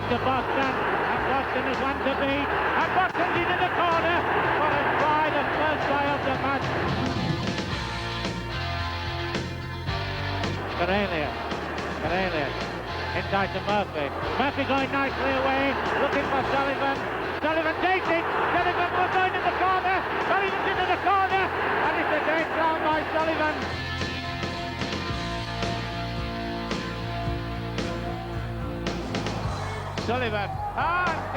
to Boston, and Boston is one to beat, and Boston's into the corner. What a try, the first try of the match. Karelius, inside to Murphy. Murphy going nicely away, looking for Sullivan. Sullivan takes it. Sullivan was going in the corner. Sullivan's into the corner, and it's a great down by Sullivan. Sullivan,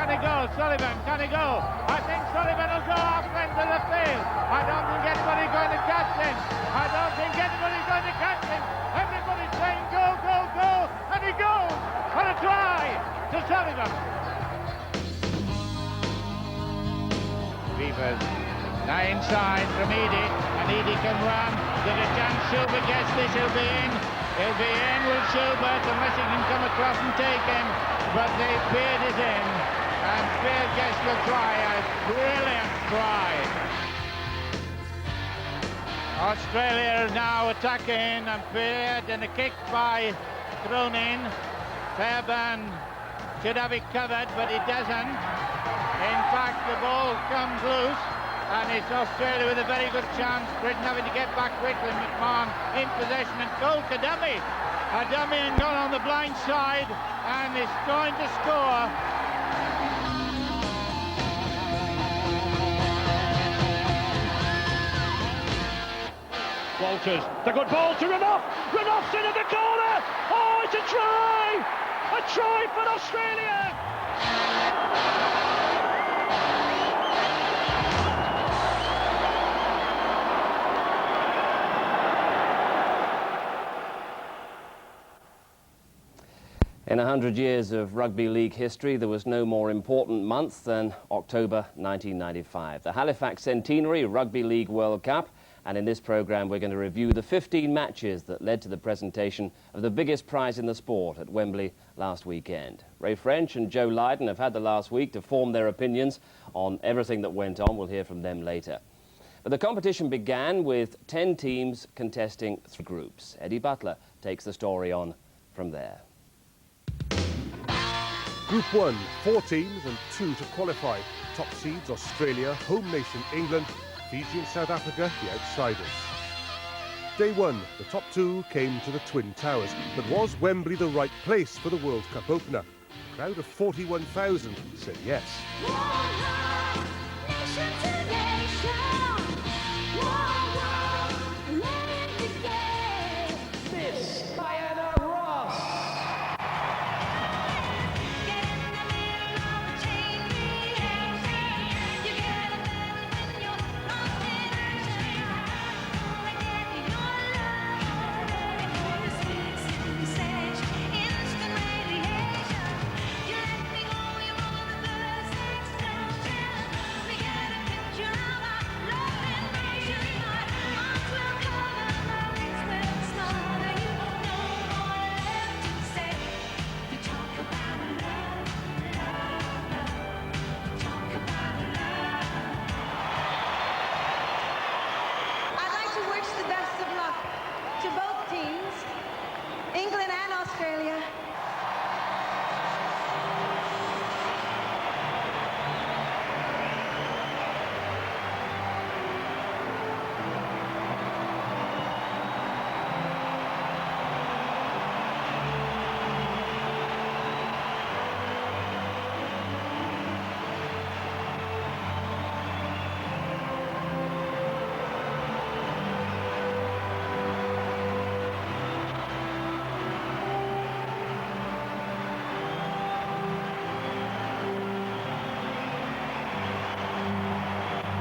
can he go? Sullivan, can he go? I think Sullivan will go off into the field. I don't think anybody's going to catch him. Everybody's saying go, go, go, and he goes for a try to Sullivan. Beavers, now inside from Eadie, and Eadie can run. There's a chance Schubert gets this, he'll be in. He'll be in with Schubert unless he can come across and take him. But Beard is in, and Beard gets the try, a brilliant try. Australia is now attacking, and Beard, and a kick by thrown in. Fairbairn should have it covered, but he doesn't. In fact, the ball comes loose, and it's Australia with a very good chance. Britain having to get back quickly. McMahon in possession, and goal to dummy. A dummy and gone on the blind side, and is going to score. Walters, the good ball to Renouf. Renouf's into the corner. Oh, it's a try! A try for Australia! In 100 years of rugby league history, there was no more important month than October 1995, the Halifax Centenary Rugby League World Cup. And in this programme, we're going to review the 15 matches that led to the presentation of the biggest prize in the sport at Wembley last weekend. Ray French and Joe Lydon have had the last week to form their opinions on everything that went on. We'll hear from them later. But the competition began with 10 teams contesting 3 groups. Eddie Butler takes the story on from there. Group 1, 4 teams and 2 to qualify. Top seeds Australia, home nation England, Fiji and South Africa, the outsiders. Day 1, the top 2 came to the Twin Towers, but was Wembley the right place for the World Cup opener? A crowd of 41,000 said yes.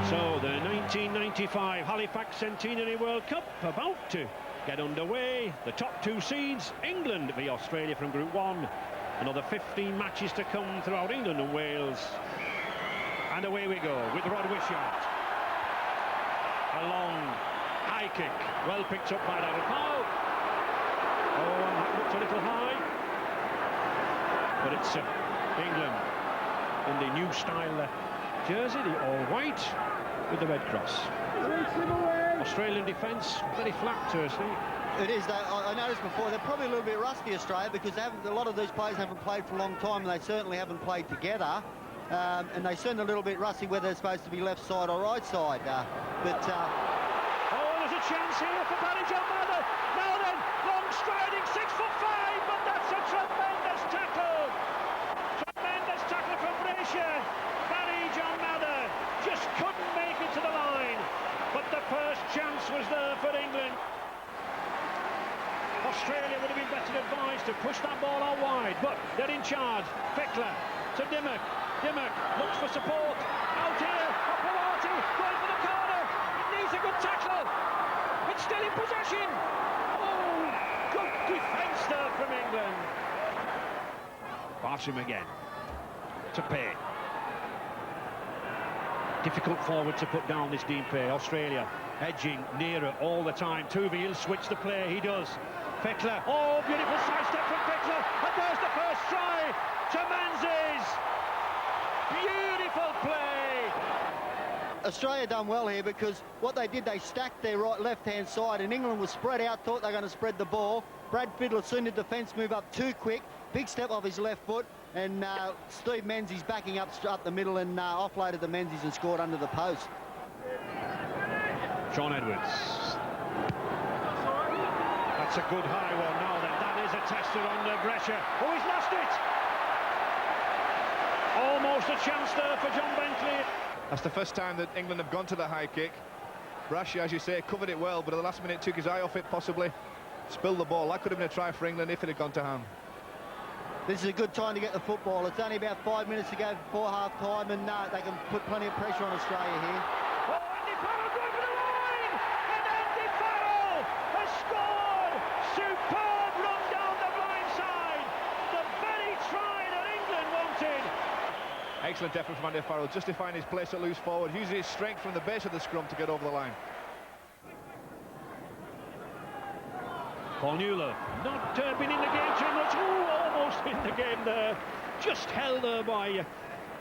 So the 1995 Halifax Centenary World Cup about to get underway. The top 2 seeds, England v Australia from Group 1. Another 15 matches to come throughout England and Wales. And away we go with Rod Wishart. A long high kick, well picked up by Darryl Powell. Oh, and that looks a little high. But it's England in the new style jersey, the all-white with the red cross. Australian defence very flat, Tursley. It is. I noticed before, they're probably a little bit rusty, Australia, because a lot of these players haven't played for a long time, and they certainly haven't played together. And they sound a little bit rusty whether they're supposed to be left side or right side. Oh, there's a chance here for Barry John Mather. Now then, long striding, 6'5", but that's a tremendous tackle. Tremendous tackle from Brayshaw. Barry John Mather just couldn't make it to the line, but the first chance was there for England. Australia would have been better advised to push that ball out wide, but they're in charge. Fickler to Dimmock. Dimmock looks for support. Out here, Opawati going for the corner. It needs a good tackle. It's still in possession. Oh, good defence there from England. Barsham again. To Pay. Difficult forward to put down, this Dean Pay. Australia edging nearer all the time. Tuvey, he'll switch the play. He does. Fickler. Oh, beautiful sidestep from Fickler. And there's the first try to Menzies. Beautiful play. Australia done well here because what they did, they stacked their left-hand side, and England was spread out, thought they were going to spread the ball. Brad Fiddler seen the defence move up too quick. Big step off his left foot, and Steve Menzies backing up the middle and offloaded the Menzies and scored under the post. Shaun Edwards. That's a good high one now then. That is a tester under pressure. Oh, he's lost it! Almost a chance there for John Bentley. That's the first time that England have gone to the high kick. Brash, as you say, covered it well, but at the last minute took his eye off it, possibly. Spilled the ball. That could have been a try for England if it had gone to hand. This is a good time to get the football. It's only about 5 minutes to go before half-time, and they can put plenty of pressure on Australia here. Oh, Andy Farrell going for the line! And Andy Farrell has scored! Superb run down the blind side! The very try that England wanted! Excellent effort from Andy Farrell, justifying his place at loose forward, using his strength from the base of the scrum to get over the line. Paul Newlove, not been in the game too much. Ooh, almost in the game there. Just held there by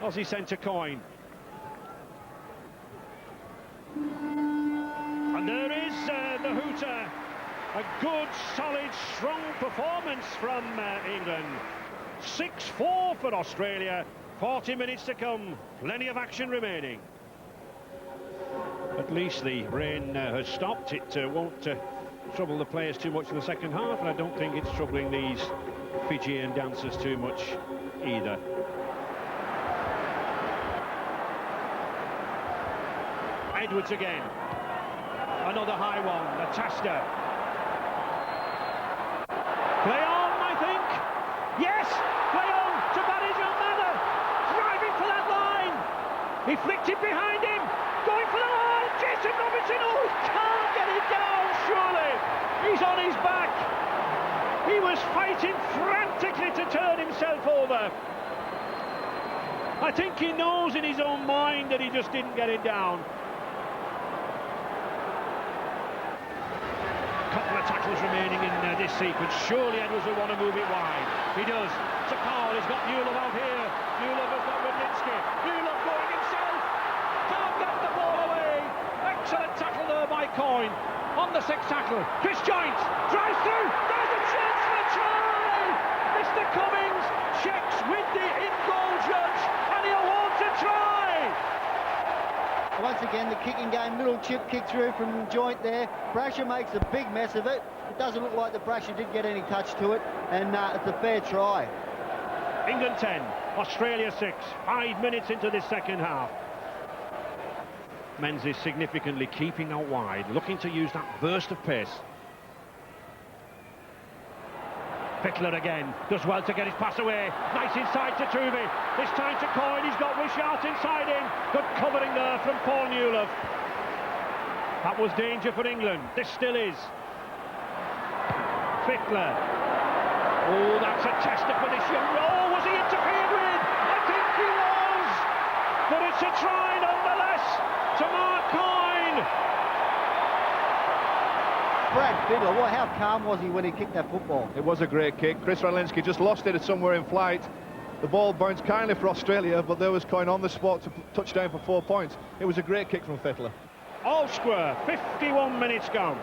Aussie centre Coyne. And there is the hooter. A good, solid, strong performance from England. 6-4 for Australia. 40 minutes to come. Plenty of action remaining. At least the rain has stopped. It won't trouble the players too much in the second half, and I don't think it's troubling these Fijian dancers too much either. Edwards again. Another high one. The Taster. Play on, I think. Yes! Play on to Barry John Mather. Driving for that line. He flicked it behind him. Going for the line. Jason Robinson. Oh, he can't get it down, surely. He's on his back. He was fighting frantically to turn himself over. I think he knows in his own mind that he just didn't get it down. Couple of tackles remaining in this sequence. Surely Edwards will want to move it wide. He does. To Cowell. He's got Newlove out here. Newlove has got Rudlinski. Newlove going himself. Can't get the ball away. Excellent tackle there by Coyne. On the sixth tackle. Chris Joynt drives through. There's a chance for a try. Mr. Cummings checks with the in-goal judge and he awards a try. Once again, the kicking game, little chip kick through from Joynt there. Brasher makes a big mess of it. It doesn't look like the Brasher did get any touch to it, and it's a fair try. England 10, Australia 6, 5 minutes into this second half. Menzies significantly keeping out wide, looking to use that burst of pace. Fickler again, does well to get his pass away. Nice inside to Tuvey. This time to Coyne, he's got Wishart inside him. Good covering there from Paul Newlove. That was danger for England. This still is. Fickler. Oh, that's a tester for this young... Oh, was he interfered with? I think he was. But it's a try nonetheless to Mark Coyne. Brad Fiddler, well, how calm was he when he kicked that football? It was a great kick. Chris Radlinski just lost it somewhere in flight. The ball bounced kindly for Australia, but there was Coyne on the spot to touch down for 4 points. It was a great kick from Fittler. All square, 51 minutes gone.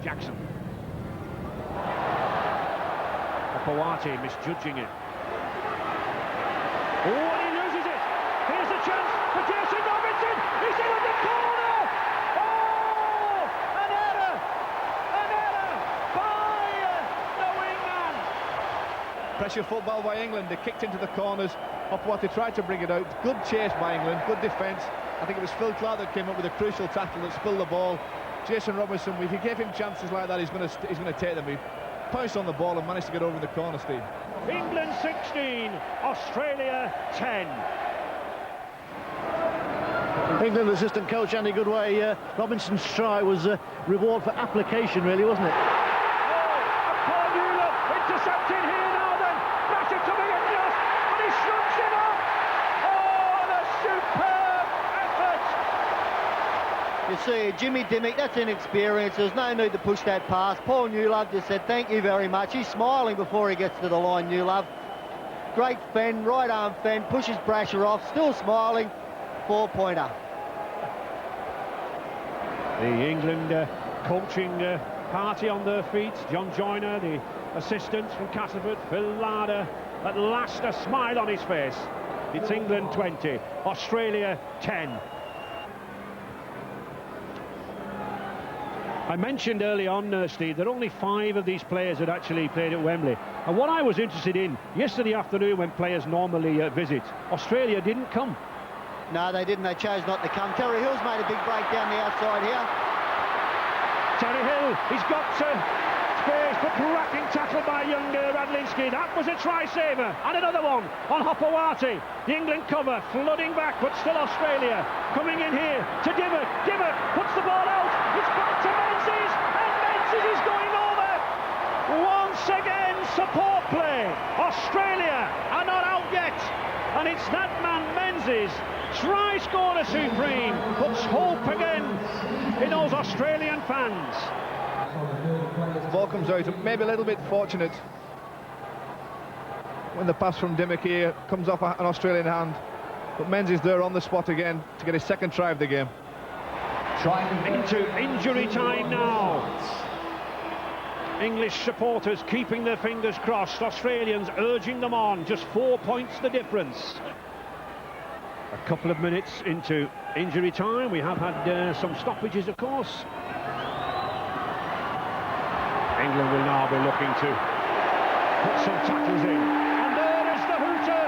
Jackson. Opawati misjudging it. Oh, and he loses it. Here's a chance for Jason Robinson. He's in on the corner. Oh, an error by the wingman. Pressure football by England. They kicked into the corners. Opawati tried to bring it out. Good chase by England. Good defence. I think it was Phil Clark that came up with a crucial tackle that spilled the ball. Jason Robinson, if you give him chances like that, he's going to take them. He pounced on the ball and managed to get over in the corner, Steve. England 16, Australia 10. England assistant coach Andy Goodway, Robinson's try was a reward for application, really, wasn't it? Paul Newland intercepted here now then. Brasher coming in just, and he shrugs it off. Oh, the superb effort. You see, Jimmy Dimmick, that's inexperience. There's no need to push that pass. Paul Newlove just said, thank you very much. He's smiling before he gets to the line, Newlove. Great fend, right arm fend, pushes Brasher off, still smiling. 4-pointer. The England coaching party on their feet. John Joyner, the assistants from Castleford, Phil Larder, at last a smile on his face. It's England 20, Australia 10. I mentioned early on, Steve, that only 5 of these players had actually played at Wembley. And what I was interested in, yesterday afternoon when players normally visit, Australia didn't come. No, they didn't. They chose not to come. Terry Hill's made a big break down the outside here. Terry Hill, he's got space, but cracking tackle by young Radlinski. That was a try-saver. And another one on Hopawati. The England cover flooding back, but still Australia coming in here to Dimmock. Dimmock puts the ball out. It's back to Menzies, and Menzies is going over. Once again, support play. Australia are not out yet. And it's that man, Menzies, try scorer supreme, puts hope again in those Australian fans. Ball comes out, maybe a little bit fortunate when the pass from Dimmock here comes off an Australian hand, but Menzies there on the spot again to get his second try of the game. Into injury time now. English supporters keeping their fingers crossed, Australians urging them on, just 4 points the difference. A couple of minutes into injury time. We have had some stoppages, of course. England will now be looking to put some tackles in. And there is the hooter.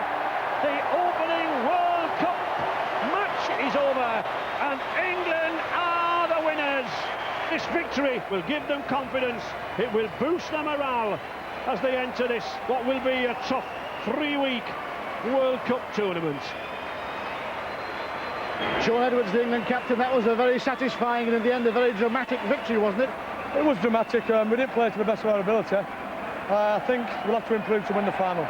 The opening World Cup match is over, and England are the winners. This victory will give them confidence. It will boost their morale as they enter this, what will be a tough 3-week World Cup tournament. Sean Edwards, the England captain, that was a very satisfying and in the end a very dramatic victory, wasn't it? It was dramatic. We didn't play to the best of our ability. I think we'll have to improve to win the final.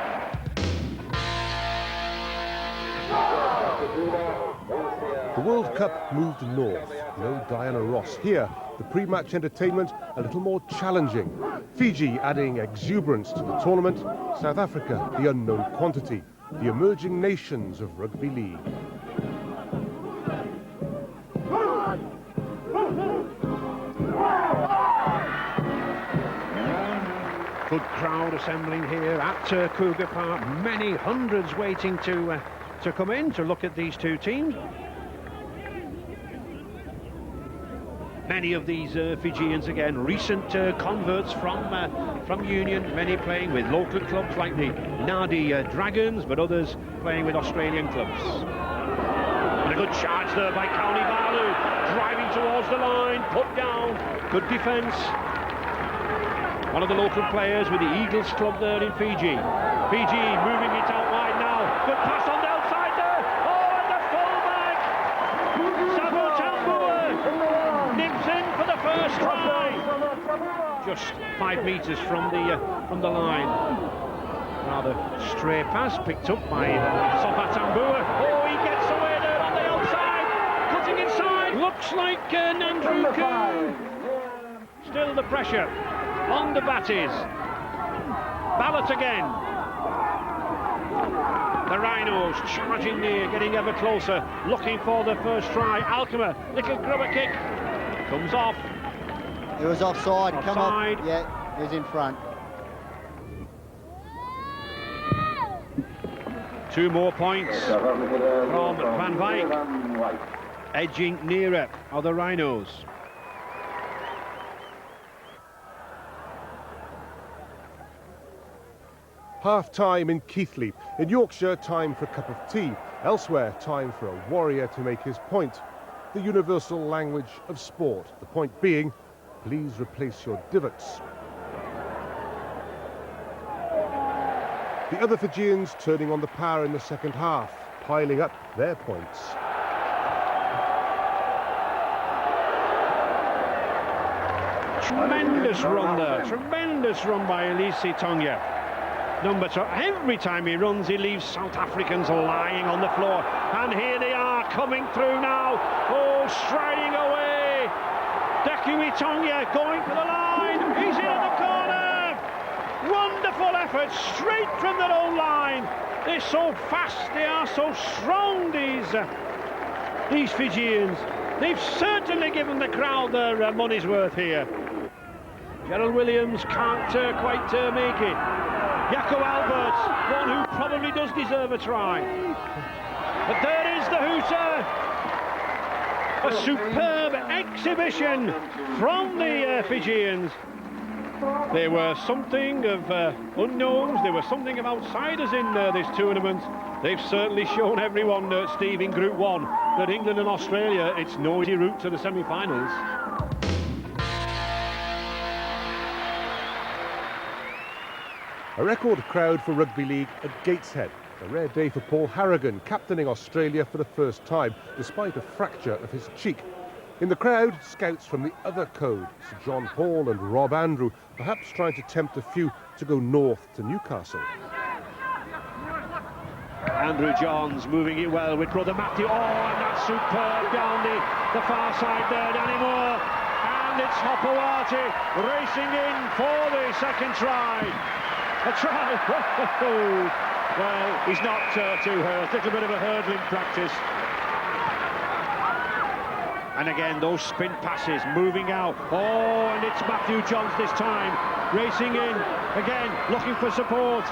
The World Cup moved north. No Diana Ross here. The pre-match entertainment a little more challenging. Fiji adding exuberance to the tournament. South Africa, the unknown quantity. The emerging nations of rugby league. Good crowd assembling here at Cougar Park. Many hundreds waiting to come in to look at these two teams. Many of these Fijians, again, recent converts from Union, many playing with local clubs like the Nadi Dragons, but others playing with Australian clubs. And a good charge there by County Balu, driving towards the line, put down, good defence. One of the local players with the Eagles club there in Fiji. Fiji moving it out wide now. Good pass on the outside there. Oh, and the fullback. Sabu Tambua nips in for the first try. Just 5 metres from the line. Rather stray pass picked up by Sabu Tambua. Oh, he gets away there on the outside. Cutting inside. Looks like Nandruku. Still the pressure on the Batties. Ballot again. The Rhinos charging near, getting ever closer, looking for the first try. Alkmaar, little grubber kick, comes off. It was offside. Come Offside. up. Yeah, he was in front. 2 more points from Van Wyk, edging nearer are the Rhinos. Half-time in Keighley. In Yorkshire, time for a cup of tea. Elsewhere, time for a warrior to make his point. The universal language of sport. The point being, please replace your divots. The other Fijians turning on the power in the second half, piling up their points. Tremendous run there, tremendous run by Elise Tonga. Number 2, every time he runs, he leaves South Africans lying on the floor. And here they are coming through now. Oh, striding away. Deku Tonga going for the line. He's in at the corner. Wonderful effort, straight from their own line. They're so fast, they are so strong, these Fijians. They've certainly given the crowd their money's worth here. Gerald Williams can't quite make it. Jaco Alberts, one who probably does deserve a try. But there is the hooter. A superb exhibition from the Fijians. They were something of unknowns, they were something of outsiders in this tournament. They've certainly shown everyone, Steve, in Group 1, that England and Australia, it's no easy route to the semi-finals. A record crowd for rugby league at Gateshead. A rare day for Paul Harragon, captaining Australia for the first time, despite a fracture of his cheek. In the crowd, scouts from the other code, Sir John Hall and Rob Andrew, perhaps trying to tempt a few to go north to Newcastle. Andrew Johns moving it well with brother Matthew. Oh, and that's superb down the far side there, Danny Moore. And it's Hopewati racing in for the second try. A try. Well, he's not too hurt. A little bit of a hurdling practice. And again, those spin passes moving out. Oh, and it's Matthew Johns this time. Racing in. Again, looking for support.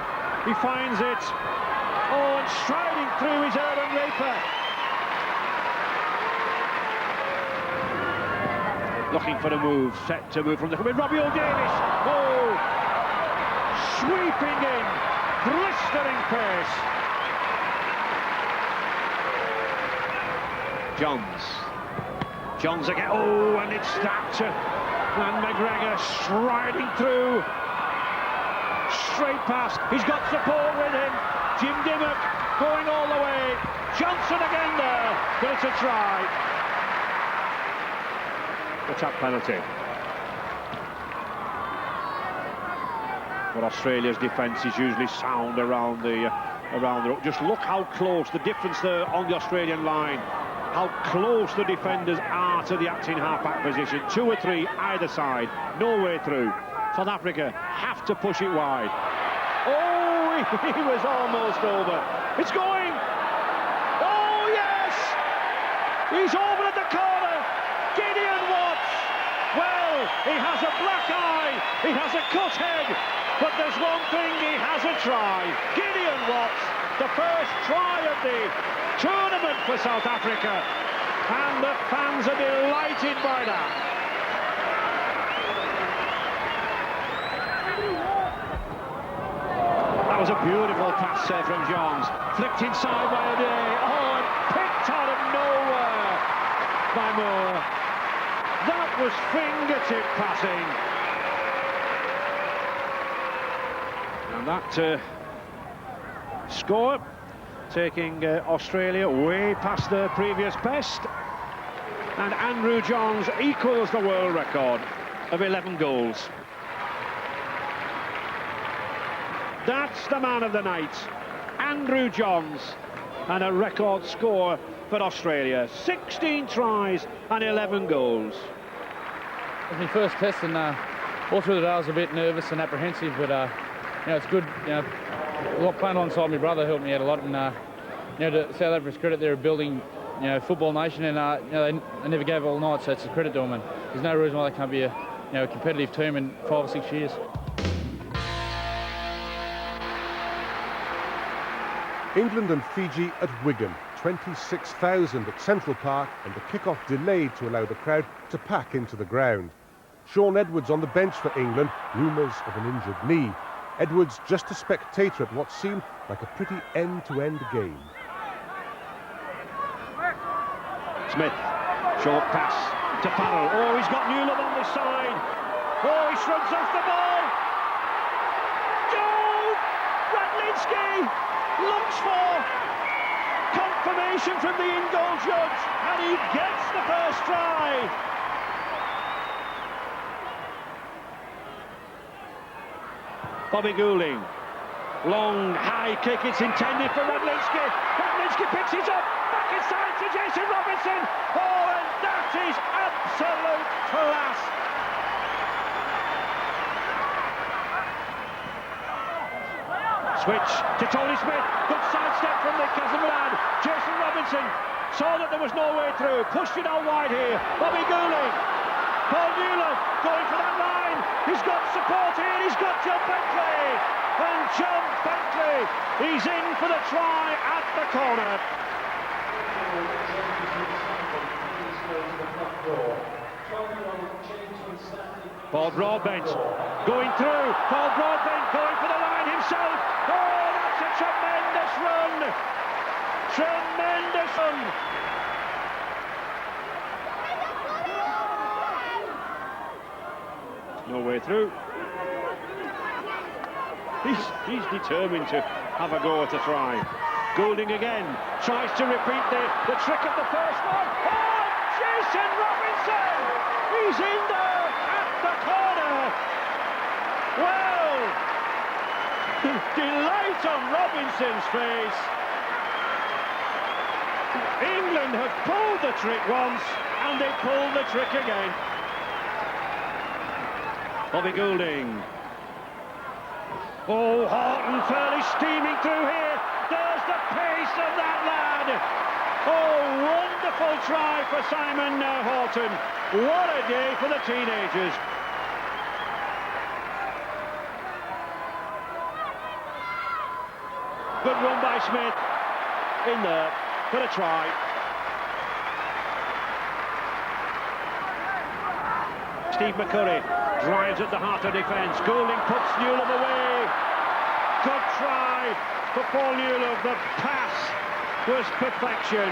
He finds it. Oh, and striding through is Aaron Raper. Looking for a move. Set to move from the... Robbie O'Davis. Oh! Sweeping in. Blistering pace. Johns again. Oh, and it's that. And McGregor striding through. Straight past. He's got support with him. Jim Dimmock going all the way. Johnson again there. But it's a try. The tap penalty. But Australia's defence is usually sound around the just look how close the difference there on the Australian line. How close the defenders are to the acting half-back position. 2 or 3 either side, no way through. South Africa have to push it wide. Oh, he was almost over. It's going. Oh, yes! He's over at the corner. Gideon Watts. Well, he has a black eye. He has a cut head. But there's one thing, he has a try. Gideon Watts, the first try of the tournament for South Africa, and the fans are delighted by that. That was a beautiful pass there from Johns, flicked inside by O'Day. Oh, and picked out of nowhere by Moore. That was fingertip passing. And that score taking Australia way past their previous best, and Andrew Johns equals the world record of 11 goals. That's the man of the night, Andrew Johns, and a record score for Australia. 16 tries and 11 goals. It was my first test, and all through the day I was a bit nervous and apprehensive, but you know, it's good. You know, playing alongside my brother helped me out a lot, and you know, to South Africa's credit, they're a building, you know, football nation, and you know, they never gave all night, so it's a credit to them. And there's no reason why they can't be a a competitive team in 5 or 6 years. England and Fiji at Wigan, 26,000 at Central Park, and the kick-off delayed to allow the crowd to pack into the ground. Shaun Edwards on the bench for England, rumours of an injured knee. Edwards just a spectator at what seemed like a pretty end-to-end game. Smith, short pass to Farrell. Oh, he's got Newland on this side. Oh, he shrugs off the ball. Joe Radlinski looks for confirmation from the in-goal judge, and he gets the first try. Bobby Goulding, long high kick, it's intended for Radlinski. Radlinski picks it up, back inside to Jason Robinson. Oh, and that is absolute class. Switch to Tony Smith, good sidestep from Nick Casamoran. Jason Robinson saw that there was no way through, pushed it out wide here. Bobby Goulding, Paul Newland going for that line. He's got support here, he's got John Bentley. And John Bentley, he's in for the try at the corner. Paul Broadbent going through. Paul Broadbent going for the line himself. Oh, that's a tremendous run. Tremendous run. No way through. He's determined to have a go at a try. Goulding again tries to repeat the trick of the first one. Oh, Jason Robinson! He's in there at the corner. Well, delight on Robinson's face. England have pulled the trick once, and they pulled the trick again. Bobby Goulding. Oh, Horton fairly steaming through here. There's the pace of that lad. Oh, wonderful try for Simon Horton. What a day for the teenagers. Good run by Smith. In there for a try. Steve McCurry drives at the heart of defence. Goulding puts Newland away. Good try for Paul Newland. The pass was perfection.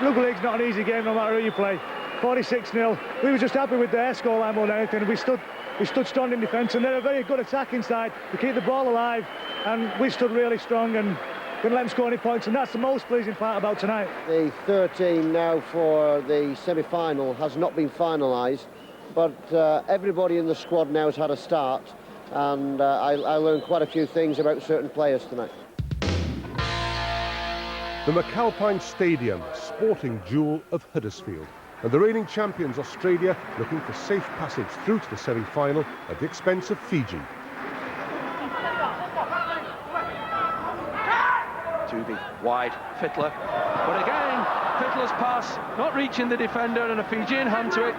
Rugby league's not an easy game no matter who you play. 46-0. We were just happy with their scoreline more than anything. We stood strong in defence, and they're a very good attacking side to keep the ball alive, and we stood really strong and didn't let them score any points, and that's the most pleasing part about tonight. The 13 now for the semi-final has not been finalised, but everybody in the squad now has had a start, and I learned quite a few things about certain players tonight. The McAlpine Stadium, sporting jewel of Huddersfield, and the reigning champions Australia looking for safe passage through to the semi-final at the expense of Fiji. Tooby, wide, Fittler, but again, Fittler's pass not reaching the defender and a Fijian hand to it.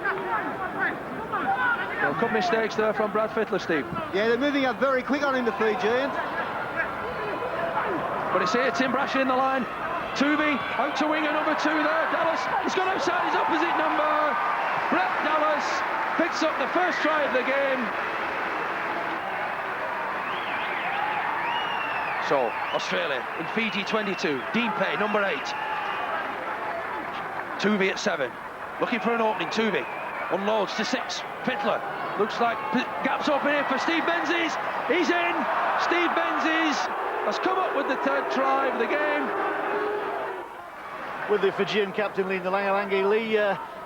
A couple mistakes there from Brad Fittler, Steve. Yeah, they're moving up very quick on him, the Fijians. But it's here, Tim Brasher in the line. Tooby out to winger number 2 there. Dallas, he's gone outside his opposite number. Brett Dallas picks up the first try of the game. So, Australia in Fiji 22. Dean Pay, number 8. Tooby at 7. Looking for an opening, Tooby. Unloads to 6. Fittler. Looks like gaps open here for Steve Menzies. He's in. Steve Menzies has come up with the 3rd try of the game. With the Fijian captain leading the Langalangi, Lee,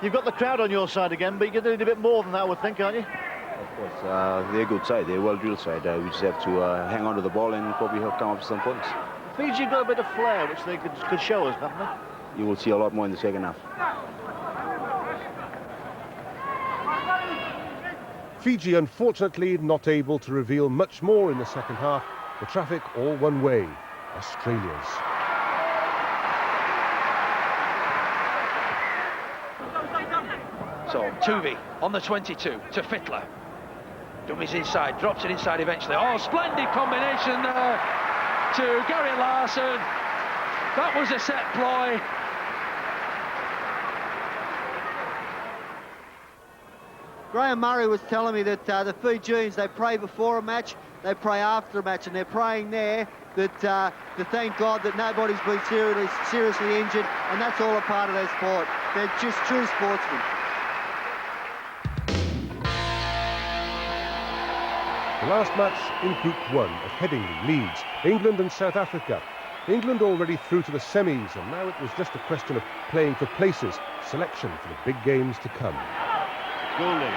you've got the crowd on your side again, but you're going to need a bit more than that, I would think, aren't you? Of course, they're a good side, they're a well-drilled side. We just have to hang on to the ball and probably come up with some points. Fiji got a bit of flair, which they could show us, haven't they? You will see a lot more in the second half. Fiji, unfortunately, not able to reveal much more in the second half. The traffic all one way, Australia's. So Tuvey on the 22 to Fittler. Dummies inside, drops it inside eventually. Oh, splendid combination there to Gary Larson. That was a set ploy. Graham Murray was telling me that the Fijians, they pray before a match, they pray after a match, and they're praying there that to thank God that nobody's been seriously injured, and that's all a part of their sport. They're just true sportsmen. The last match in Group 1 at Headingley leads England and South Africa. England already through to the semis, and now it was just a question of playing for places, selection for the big games to come. Goulding,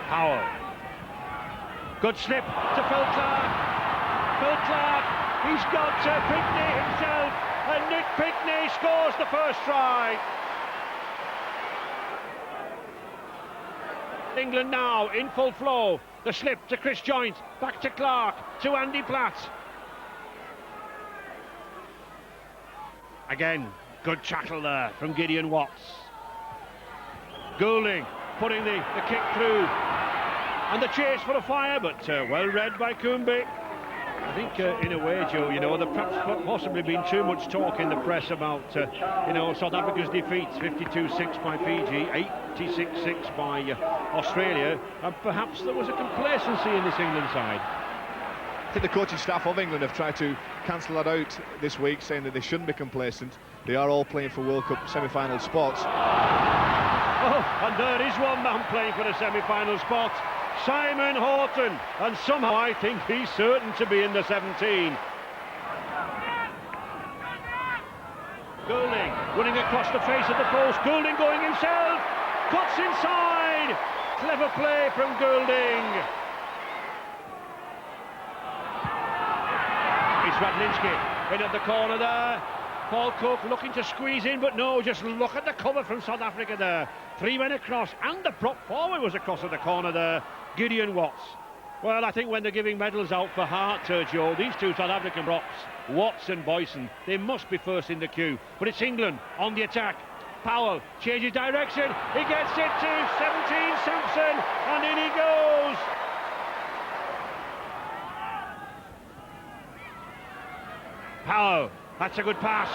Powell, good slip to Phil Clark. Phil Clark, he's got Pinkney himself, and Nick Pinkney scores the first try. England now in full flow. The slip to Chris Joynt, back to Clark, to Andy Platt. Again, good chattel there from Gideon Watts. Goulding putting the kick through, and the chase for a fire, but well read by Kumbi. I think in a way, Joe, you know, there perhaps possibly been too much talk in the press about you know, South Africa's defeats, 52-6 by Fiji, 86-6 by Australia, and perhaps there was a complacency in this England side. I think the coaching staff of England have tried to cancel that out this week, saying that they shouldn't be complacent. They are all playing for World Cup semi-final spots. Oh, and there is one man playing for the semi-final spot, Simon Horton, and somehow I think he's certain to be in the 17. Goulding running across the face of the post, Goulding going himself, cuts inside, clever play from Goulding. It's Radlinski in at the corner there. Paul Cook looking to squeeze in, but no, just look at the cover from South Africa there. 3 men across, and the prop forward was across at the corner there, Gideon Watts. Well, I think when they're giving medals out for Hart, Joe, these two South African props, Watts and Boyson, they must be first in the queue. But it's England on the attack. Powell changes direction, he gets it to 17 Sampson, and in he goes. Powell, that's a good pass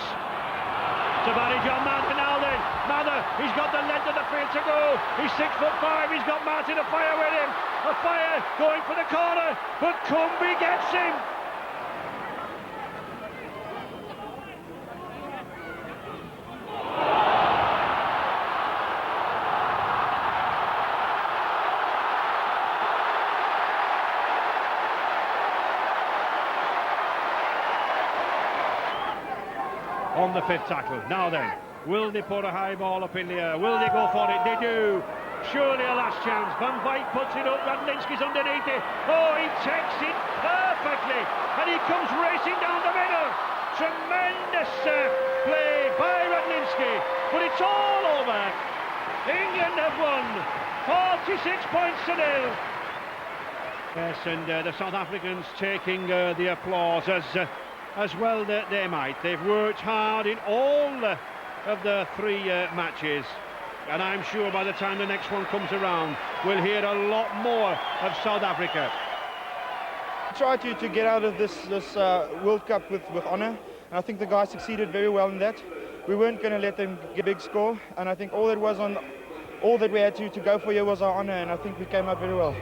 to Barry John Mather now then. Mather, he's got the length of the field to go. He's 6'5", he's got Martin Offiah with him. Offiah going for the corner, but Kumbi gets him. On the fifth tackle. Now then, will they put a high ball up in the air? Will they go for it? They do. Surely a last chance. Van Wyk puts it up. Radlinski's underneath it. Oh, he takes it perfectly, and he comes racing down the middle. Tremendous play by Radlinski, but it's all over. England have won 46 points to 0. Yes, and the South Africans taking the applause as well that they might. They've worked hard in all of the 3 matches, and I'm sure by the time the next one comes around we'll hear a lot more of South Africa. Try to get out of this World Cup with honour, and I think the guys succeeded very well in that. We weren't going to let them get a big score, and I think all that we had to go for here was our honour, and I think we came out very well.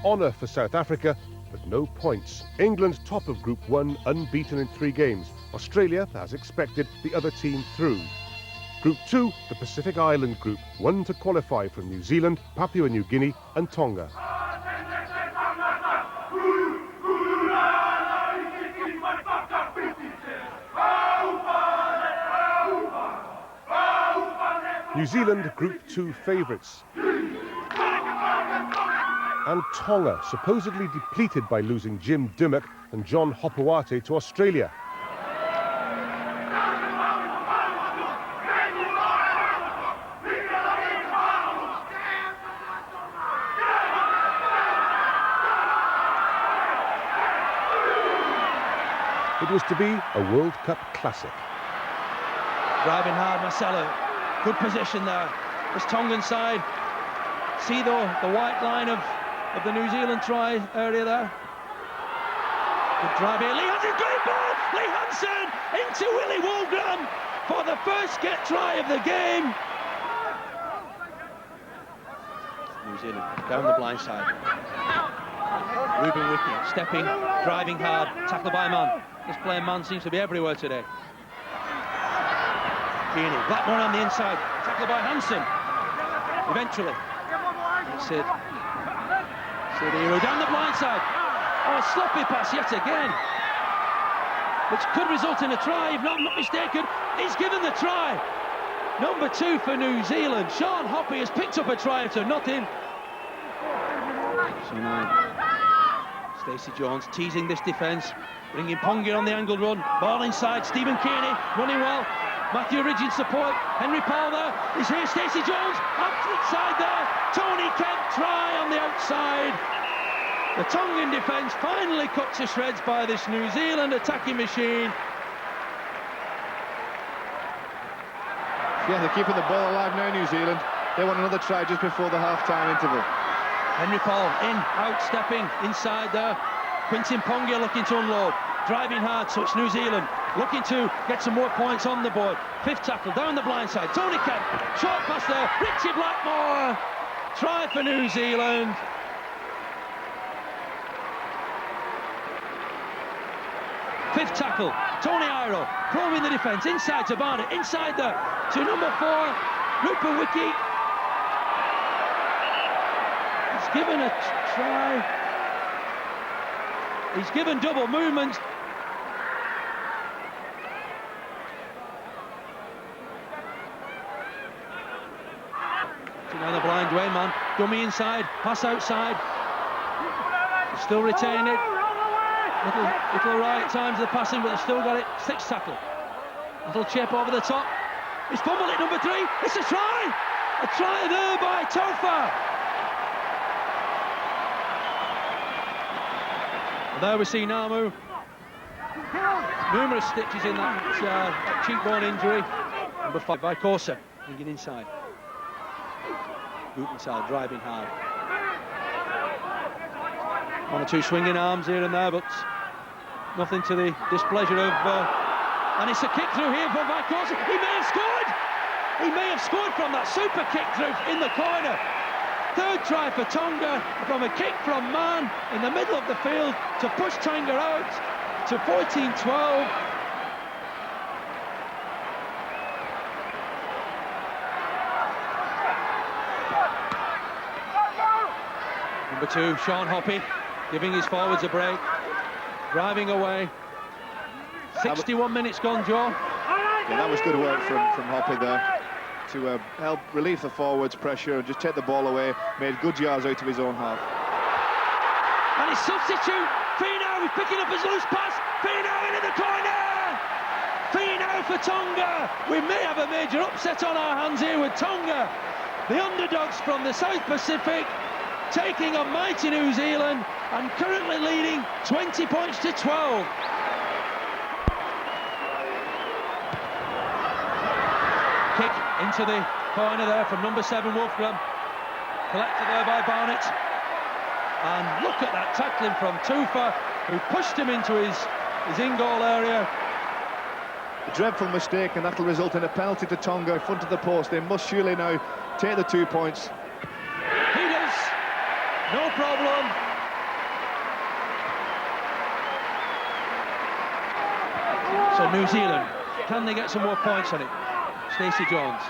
Honour for South Africa, but no points. England top of Group 1, unbeaten in 3 games. Australia, as expected, the other team through. Group 2, the Pacific Island group, 1 to qualify from New Zealand, Papua New Guinea and Tonga. New Zealand Group 2 favourites. And Tonga, supposedly depleted by losing Jim Dimmock and John Hopoate to Australia. It was to be a World Cup classic. Driving hard, Marcelo. Good position there. This Tongan side See the white line of the New Zealand try area there. Good drive here. Lee Hansen, great ball! Lee Hansen into Willie Wolgram for the first try of the game. New Zealand down the blind side. Ruben Wiki stepping, driving hard, tackled by man. This playing man seems to be everywhere today. Kearney, Blackmore on the inside, tackled by Hansen. Eventually, Sid Hero down the blind side. Oh, a sloppy pass yet again, which could result in a try, if not mistaken. He's given the try. Number 2 for New Zealand. Sean Hoppe has picked up a try after nothing. So now, Stacey Jones teasing this defence, bringing Ponga on the angled run. Ball inside, Stephen Kearney running well. Matthew Ridge in support. Henry Paul there. He's here, Stacey Jones. Outside there. Tony Kemp, try on the outside. The Tongan defence finally cut to shreds by this New Zealand attacking machine. Yeah, they're keeping the ball alive now, New Zealand. They want another try just before the half-time interval. Henry Paul in, out, stepping, inside there. Quintin Ponga looking to unload. Driving hard, so it's New Zealand looking to get some more points on the board. 5th tackle, down the blind side. Tony Kemp, short pass there. Richie Blackmore. Try for New Zealand. Fifth tackle, Tony Iro, probing the defence, inside to Barnett, inside there to number 4, Rupert Wiki. He's given a try. He's given double movement. To another blind way, man. Dummy inside, pass outside. He's still retaining it. Little right at times of the passing, but they've still got it. 6th tackle. Little chip over the top. He's fumbled it, number 3. It's a try! A try there by Tofa. And there we see Namu. Numerous stitches in that cheekbone injury. Number 5, Vicosa, bringing inside. Gutensal driving hard. 1 or 2 swinging arms here and there, but nothing to the displeasure of... and it's a kick through here from Vicosa. He may have scored! He may have scored from that super kick through in the corner. 3rd try for Tonga from a kick from Mann in the middle of the field to push Tonga out to 14-12. Number 2, Sean Hoppe, giving his forwards a break, driving away. 61 minutes gone, Joe. Yeah, that was good work from Hoppe there to help relieve the forwards' pressure and just take the ball away. Made good yards out of his own half. And his substitute, Finau, is picking up his loose pass. Finau into the corner. Finau for Tonga. We may have a major upset on our hands here with Tonga, the underdogs from the South Pacific, taking on mighty New Zealand and currently leading 20 points to 12. Kick into the corner there from number 7, Wolfgram. Collected there by Barnett. And look at that tackling from Tufa, who pushed him into his in-goal area. A dreadful mistake, and that'll result in a penalty to Tonga in front of the post. They must surely now take the 2 points. He does. No problem. So New Zealand, can they get some more points on it? Stacey Jones.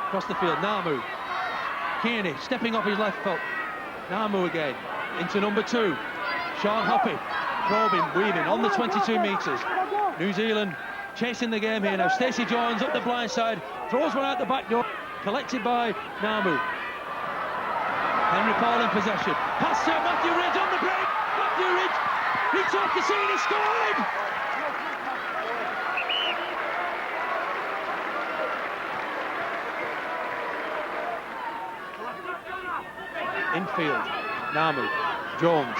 Across the field, Namu. Kearney stepping off his left foot. Namu again, into number 2. Sean Hoppe, probing, weaving on the 22 metres. New Zealand chasing the game here now. Stacey Jones up the blind side, throws one out the back door, collected by Namu. Henry Paul in possession. Pass to Matthew Ridge on the break. Matthew Ridge, Rito Cassini scored! Infield, Namu, Jones.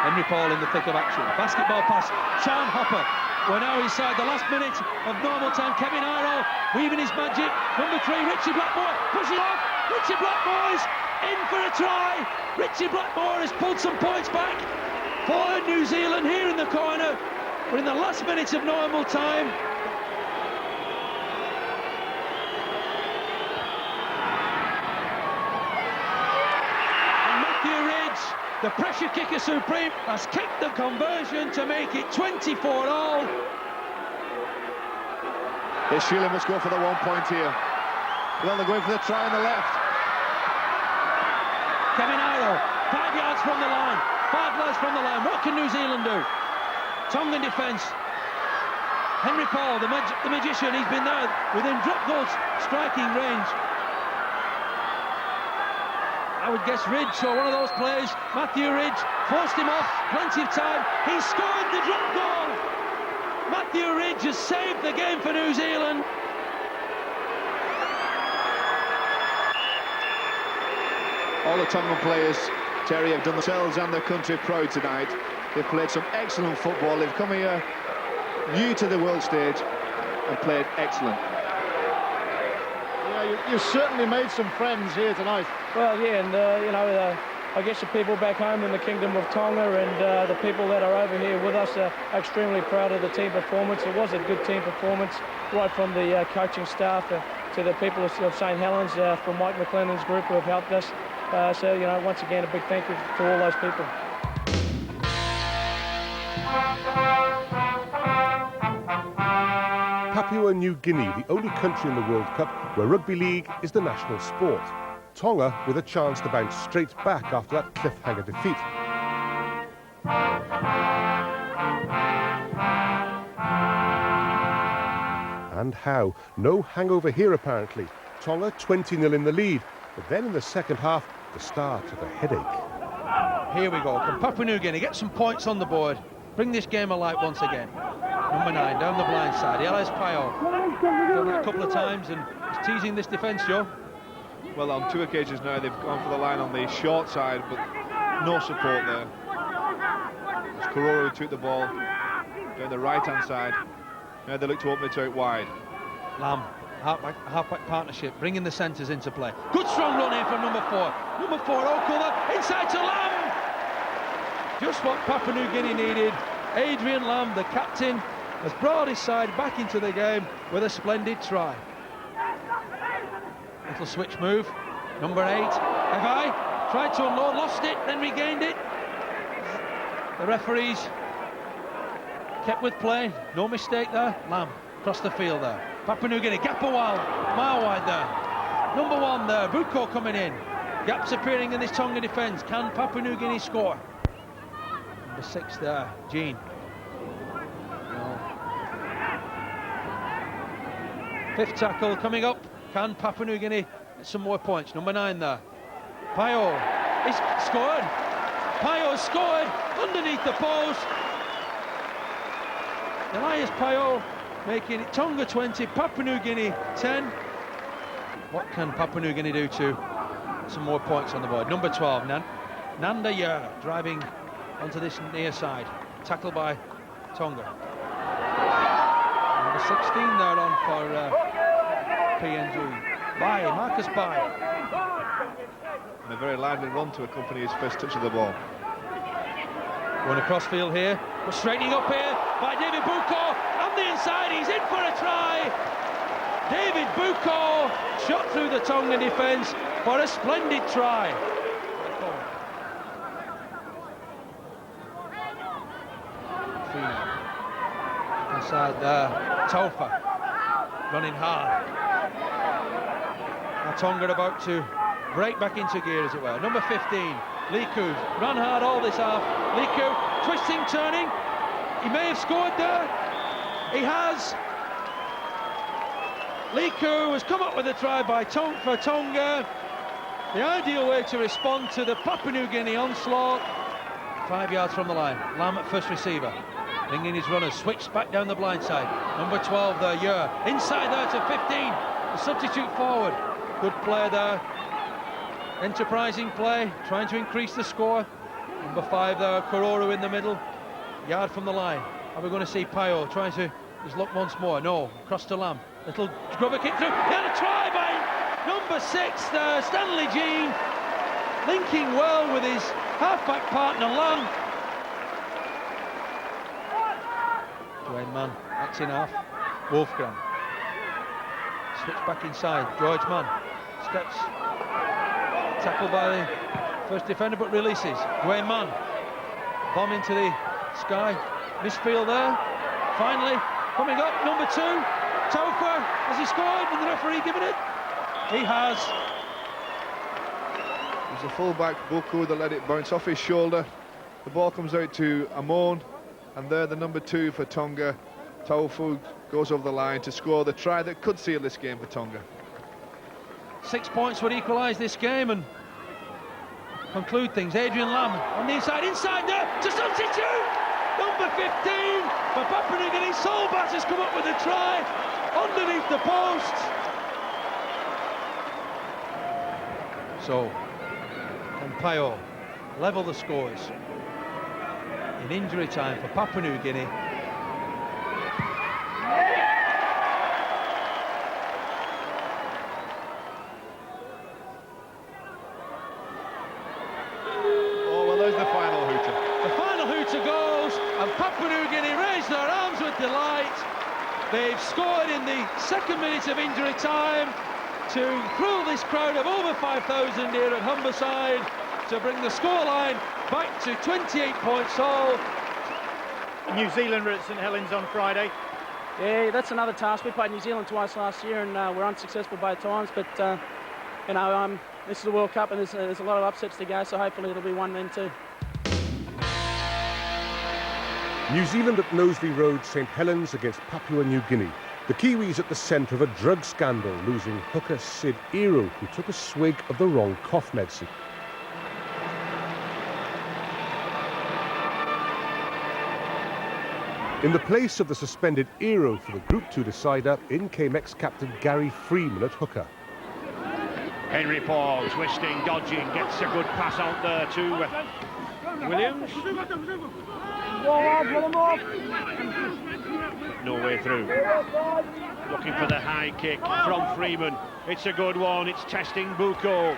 Henry Paul in the thick of action. Basketball pass, Sean Hopper. We're now inside the last minute of normal time. Kevin Iro weaving his magic. Number 3, Richie Blackmore, pushing off. Richie Blackmore's in for a try. Richie Blackmore has pulled some points back for New Zealand here in the corner. We're in the last minutes of normal time. And Matthew Ridge, the pressure kicker supreme, has kicked the conversion to make it 24-all. Australia must go for the 1 point here. Well, they're going for the try on the left. Kevin Iro, 5 yards from the line. 5 yards from the line. What can New Zealand do? Tongan defence. Henry Paul, the magician, he's been there within drop goal striking range. I would guess Ridge saw one of those plays. Matthew Ridge forced him off. Plenty of time. He scored the drop goal. Matthew Ridge has saved the game for New Zealand. All the Tongan players, Terry, have done themselves and their country proud tonight. They've played some excellent football. They've come here new to the world stage and played excellent. Yeah, you've certainly made some friends here tonight. Well, yeah, and you know, I guess the people back home in the Kingdom of Tonga and the people that are over here with us are extremely proud of the team performance. It was a good team performance, right from the coaching staff to the people of St Helens, from Mike McLennan's group who have helped us. So, you know, once again, a big thank you to all those people. Papua New Guinea, the only country in the World Cup where rugby league is the national sport. Tonga with a chance to bounce straight back after that cliffhanger defeat. And how? No hangover here apparently. Tonga 20-0 in the lead, but then in the second half, the Star took a headache. Here we go. Can Papua New Guinea get some points on the board? Bring this game alive once again. Number 9, down the blind side, Elias Pio. Done that a couple of times and he's teasing this defence, Joe. Well, on 2 occasions now, they've gone for the line on the short side, but no support there. It's Kororo who took the ball down the right-hand side. Now they look to open it out wide. Lamb, half-back partnership, bringing the centres into play. Good strong run here from number 4. Number 4, O'Connor, inside to Lamb. Just what Papua New Guinea needed. Adrian Lamb, the captain, has brought his side back into the game with a splendid try. Little switch move. Number 8, Evai, tried to unload, lost it, then regained it. The referees kept with play, no mistake there. Lamb across the field there. Papua New Guinea, gap a mile wide there. Number 1 there, Buko coming in. Gaps appearing in this Tonga defence. Can Papua New Guinea score? Number 6 there, Jean. No. 5th tackle coming up. Can Papua New Guinea get some more points? Number 9 there. Pio, he's scored. Pio scored underneath the post. Elias Pio making it Tonga 20, Papua New Guinea 10. What can Papua New Guinea do to get some more points on the board? Number 12, Nanda Yer, driving onto this near side. Tackled by Tonga. Number 16 there on for PNG. Marcus Bai. And a very lively run to accompany his first touch of the ball. Going across field here. We're straightening up here by David Buko. On the inside, he's in for a try. David Buko shot through the Tongan defence for a splendid try. Inside there, Taufa running hard. Now Tonga about to break back into gear, as it were. Number 15, Liku, run hard all this half. Liku, twisting, turning. He may have scored there. He has. Liku has come up with a try for Tonga. The ideal way to respond to the Papua New Guinea onslaught. 5 yards from the line. Lamb at first receiver. Bringing his runners, switched back down the blind side. Number 12 there, Yer. Inside there to 15. The substitute forward. Good play there. Enterprising play, trying to increase the score. Number 5 there, Kororo in the middle. Yard from the line. Are we going to see Pio trying to just look once more? No, across to Lamb. Little grubber kick through. And a try by number 6 there, Stanley Jean, linking well with his half-back partner Lamb. Dwayne Mann, acting half. Wolfgram. Switch back inside. George Mann steps. Tackled by the first defender, but releases. Dwayne Mann. Bomb into the sky. Misfield there. Finally, coming up, number 2. Taufa. Has he scored? And the referee given it? He has. It was the full-back Buku that let it bounce off his shoulder. The ball comes out to Amon, and there the number 2 for Tonga. Taufu goes over the line to score the try that could seal this game for Tonga. 6 points would equalise this game and conclude things. Adrian Lamb on the inside there to substitute. Number 15 for Papua New Guinea. Solbas has come up with a try underneath the post. So, can Pio level the scores in injury time for Papua New Guinea? Papua New Guinea raised their arms with delight. They've scored in the 2nd minute of injury time to thrill this crowd of over 5,000 here at Humberside to bring the scoreline back to 28 points all. New Zealand were at St Helens on Friday. Yeah, that's another task. We played New Zealand twice last year and we're unsuccessful both times, but you know, this is the World Cup and there's a lot of upsets to go, so hopefully it'll be one then too. New Zealand at Knowsley Road, St Helens against Papua New Guinea. The Kiwis at the centre of a drug scandal, losing hooker Sid Ero, who took a swig of the wrong cough medicine. In the place of the suspended Ero for the Group 2 decider, in came ex-captain Gary Freeman at hooker. Henry Paul, twisting, dodging, gets a good pass out there to Williams. No way through. Looking for the high kick from Freeman. It's a good one. It's testing Buko.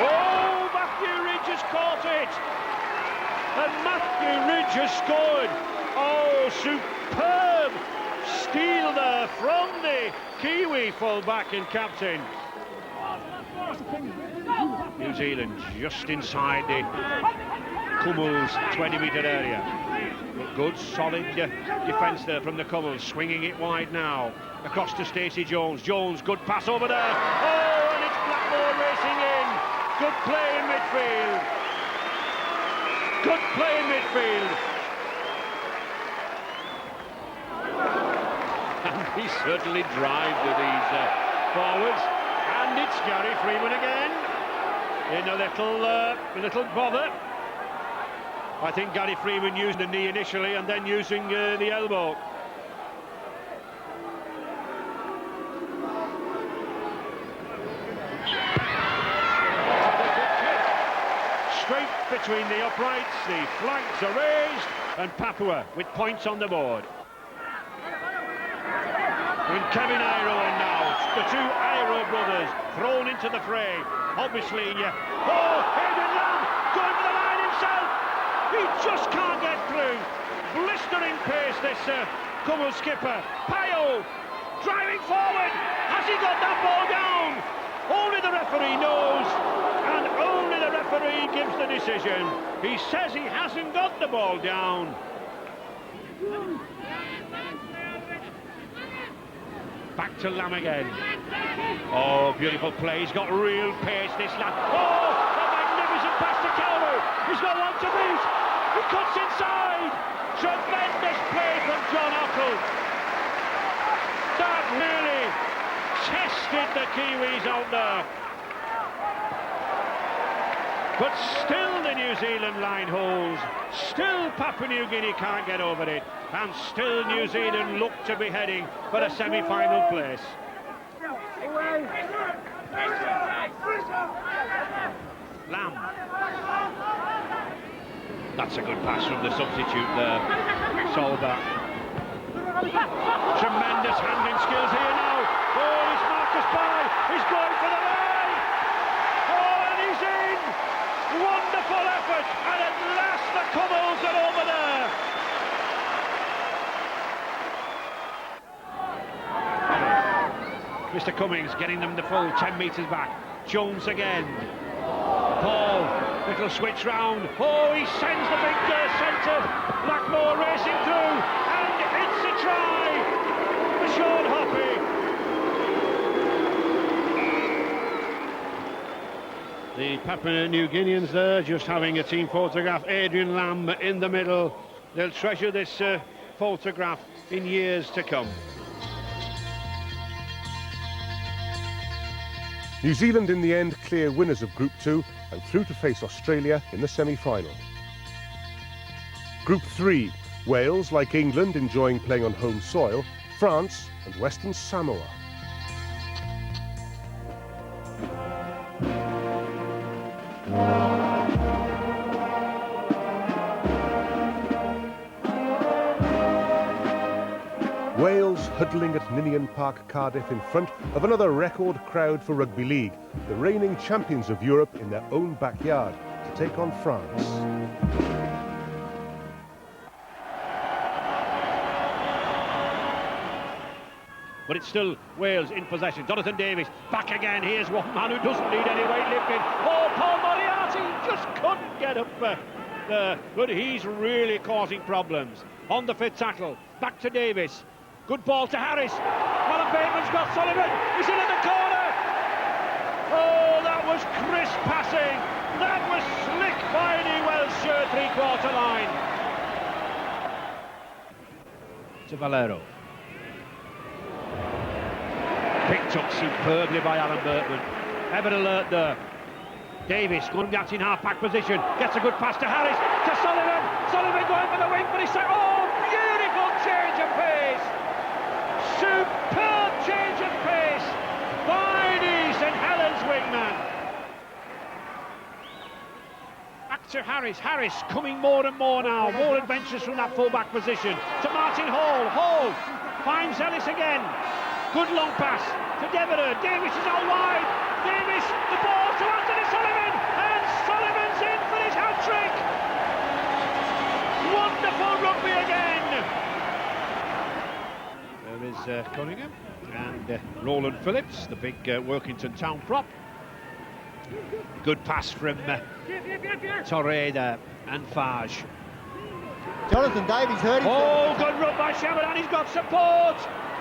Oh, Matthew Ridge has caught it. And Matthew Ridge has scored. Oh, superb steal there from the Kiwi full-back and captain. New Zealand just inside the Kumul's 20-metre area. But good, solid defence there from the Kumul, swinging it wide now. Across to Stacey Jones. Jones, good pass over there. Oh, and it's Blackmore racing in. Good play in midfield. Good play in midfield. And he certainly drives to these forwards. And it's Gary Freeman again. In a little bother. I think Gary Freeman used the knee initially and then using the elbow. Straight between the uprights, the flags are raised, and Papua with points on the board. And Kevin Iroh now, the 2 Iroh brothers thrown into the fray. Obviously, Adrian Lamb going for the line himself. He just can't get through. Blistering pace, this Kumul skipper. Pio driving forward. Has he got that ball down? Only the referee knows, and only the referee gives the decision. He says he hasn't got the ball down. Back to Lamb again. Oh, beautiful play. He's got real pace, this lad. Oh, a magnificent pass to Calvert. He's got one to beat. He cuts inside. Tremendous play from John Ockle. That really tested the Kiwis out there. But still the New Zealand line holds. Still Papua New Guinea can't get over it. And still New Zealand look to be heading for a semi-final place. Lamb. That's a good pass from the substitute there. Solberg. Tremendous handling skills here now. Oh, it's Marcus Bai. He's going for the line. Oh, and he's in. Wonderful effort. And at last the Cummels are over there. Mr. Cummings getting them the full 10 metres back. Jones again. Paul, little switch round. Oh, he sends the big centre. Blackmore racing through. And it's a try for Sean Hoppy. The Papua New Guineans there just having a team photograph. Adrian Lamb in the middle. They'll treasure this photograph in years to come. New Zealand in the end clear winners of Group 2 and through to face Australia in the semi-final. Group 3, Wales, like England, enjoying playing on home soil, France and Western Samoa. Wales huddling at Ninian Park, Cardiff, in front of another record crowd for Rugby League, the reigning champions of Europe in their own backyard, to take on France. But it's still Wales in possession. Jonathan Davies back again. Here's one man who doesn't need any weight lifting. Oh, Paul Moriarty just couldn't get up there. But he's really causing problems. On the fifth tackle, back to Davies. Good ball to Harris. Alan Bateman's got Sullivan. He's in at the corner. Oh, that was crisp passing. That was slick by the Welsh three-quarter line. To Valero. Picked up superbly by Alan Bateman. Ever alert there. Davies going out in half-back position. Gets a good pass to Harris. To Sullivan. Sullivan going for the wing, but he's saying, oh, beautiful change of pace. Superb change of pace by the St Helens wingman. Back to Harris. Harris coming more and more now. More adventures from that full-back position. To Martin Hall. Hall finds Ellis again. Good long pass to Devereux. Davies is out wide. Davies, the ball to Anthony Sullivan. And Sullivan's in for his hat-trick. Wonderful rugby again. There is Cunningham and Roland Phillips, the big Workington Town prop. Good pass from Torre there and Fage. Jonathan Davies hurt himself. Oh, good run by Shamaran, he's got support.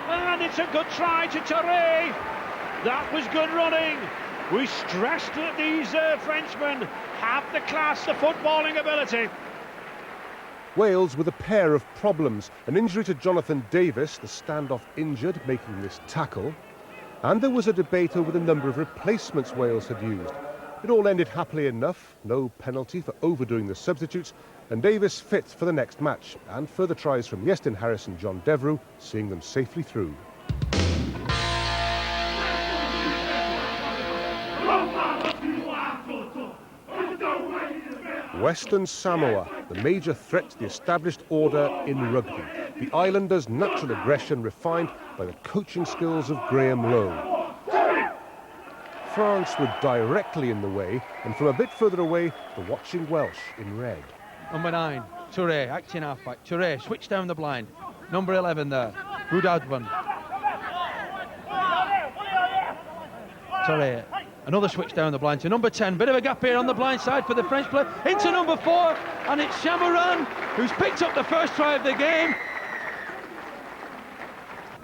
And it's a good try to Torre. That was good running. We stressed that these Frenchmen have the class, the footballing ability. Wales with a pair of problems. An injury to Jonathan Davies, the standoff injured, making this tackle. And there was a debate over the number of replacements Wales had used. It all ended happily enough, no penalty for overdoing the substitutes, and Davies fit for the next match, and further tries from Iestyn Harris and John Devereux, seeing them safely through. Western Samoa, the major threat to the established order in rugby. The islanders' natural aggression refined by the coaching skills of Graham Lowe. France were directly in the way, and from a bit further away, the watching Welsh in red. Number 9, Touré, acting half-back. Touré, switch down the blind. Number 11 there, Boudadwan. Touré, another switch down the blind to number 10. Bit of a gap here on the blind side for the French player. Into number 4, and it's Shamaran, who's picked up the first try of the game.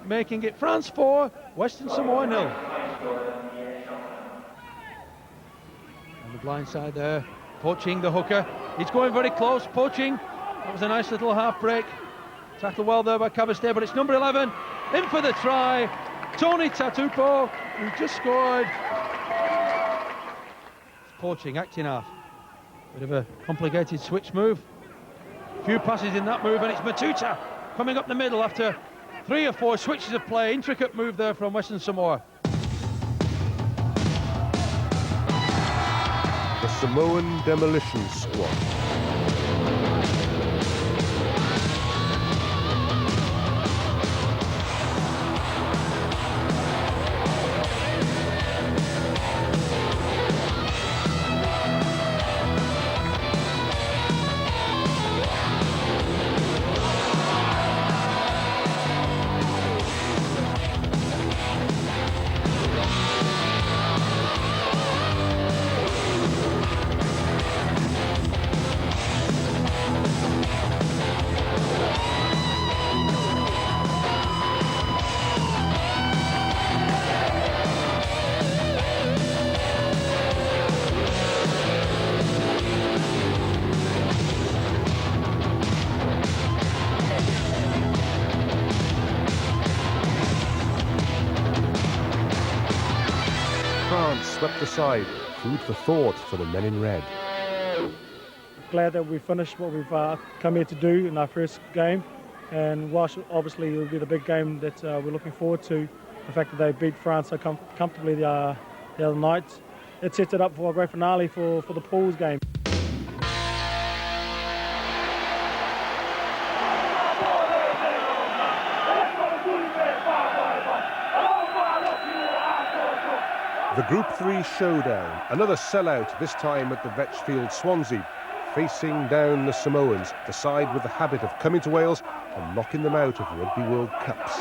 Making it France 4, Western Samoa 0. On the blind side there, Poaching, the hooker. He's going very close, Poaching. That was a nice little half break. Tackled well there by Cavastay, but it's number 11. In for the try, Tony Tatupo, who just scored. It's Poaching, acting half. Bit of a complicated switch move. A few passes in that move, and it's Matuta coming up the middle after 3 or 4 switches of play. Intricate move there from Western Samoa. The Samoan Demolition Squad. France swept aside. Food for thought for the men in red. Glad that we finished what we've come here to do in our first game, and whilst obviously it will be the big game that we're looking forward to, the fact that they beat France so comfortably the other night, it sets it up for a great finale for the pools game. The Group 3 showdown, another sellout, this time at the Vetchfield Swansea, facing down the Samoans, the side with the habit of coming to Wales and knocking them out of Rugby World Cups.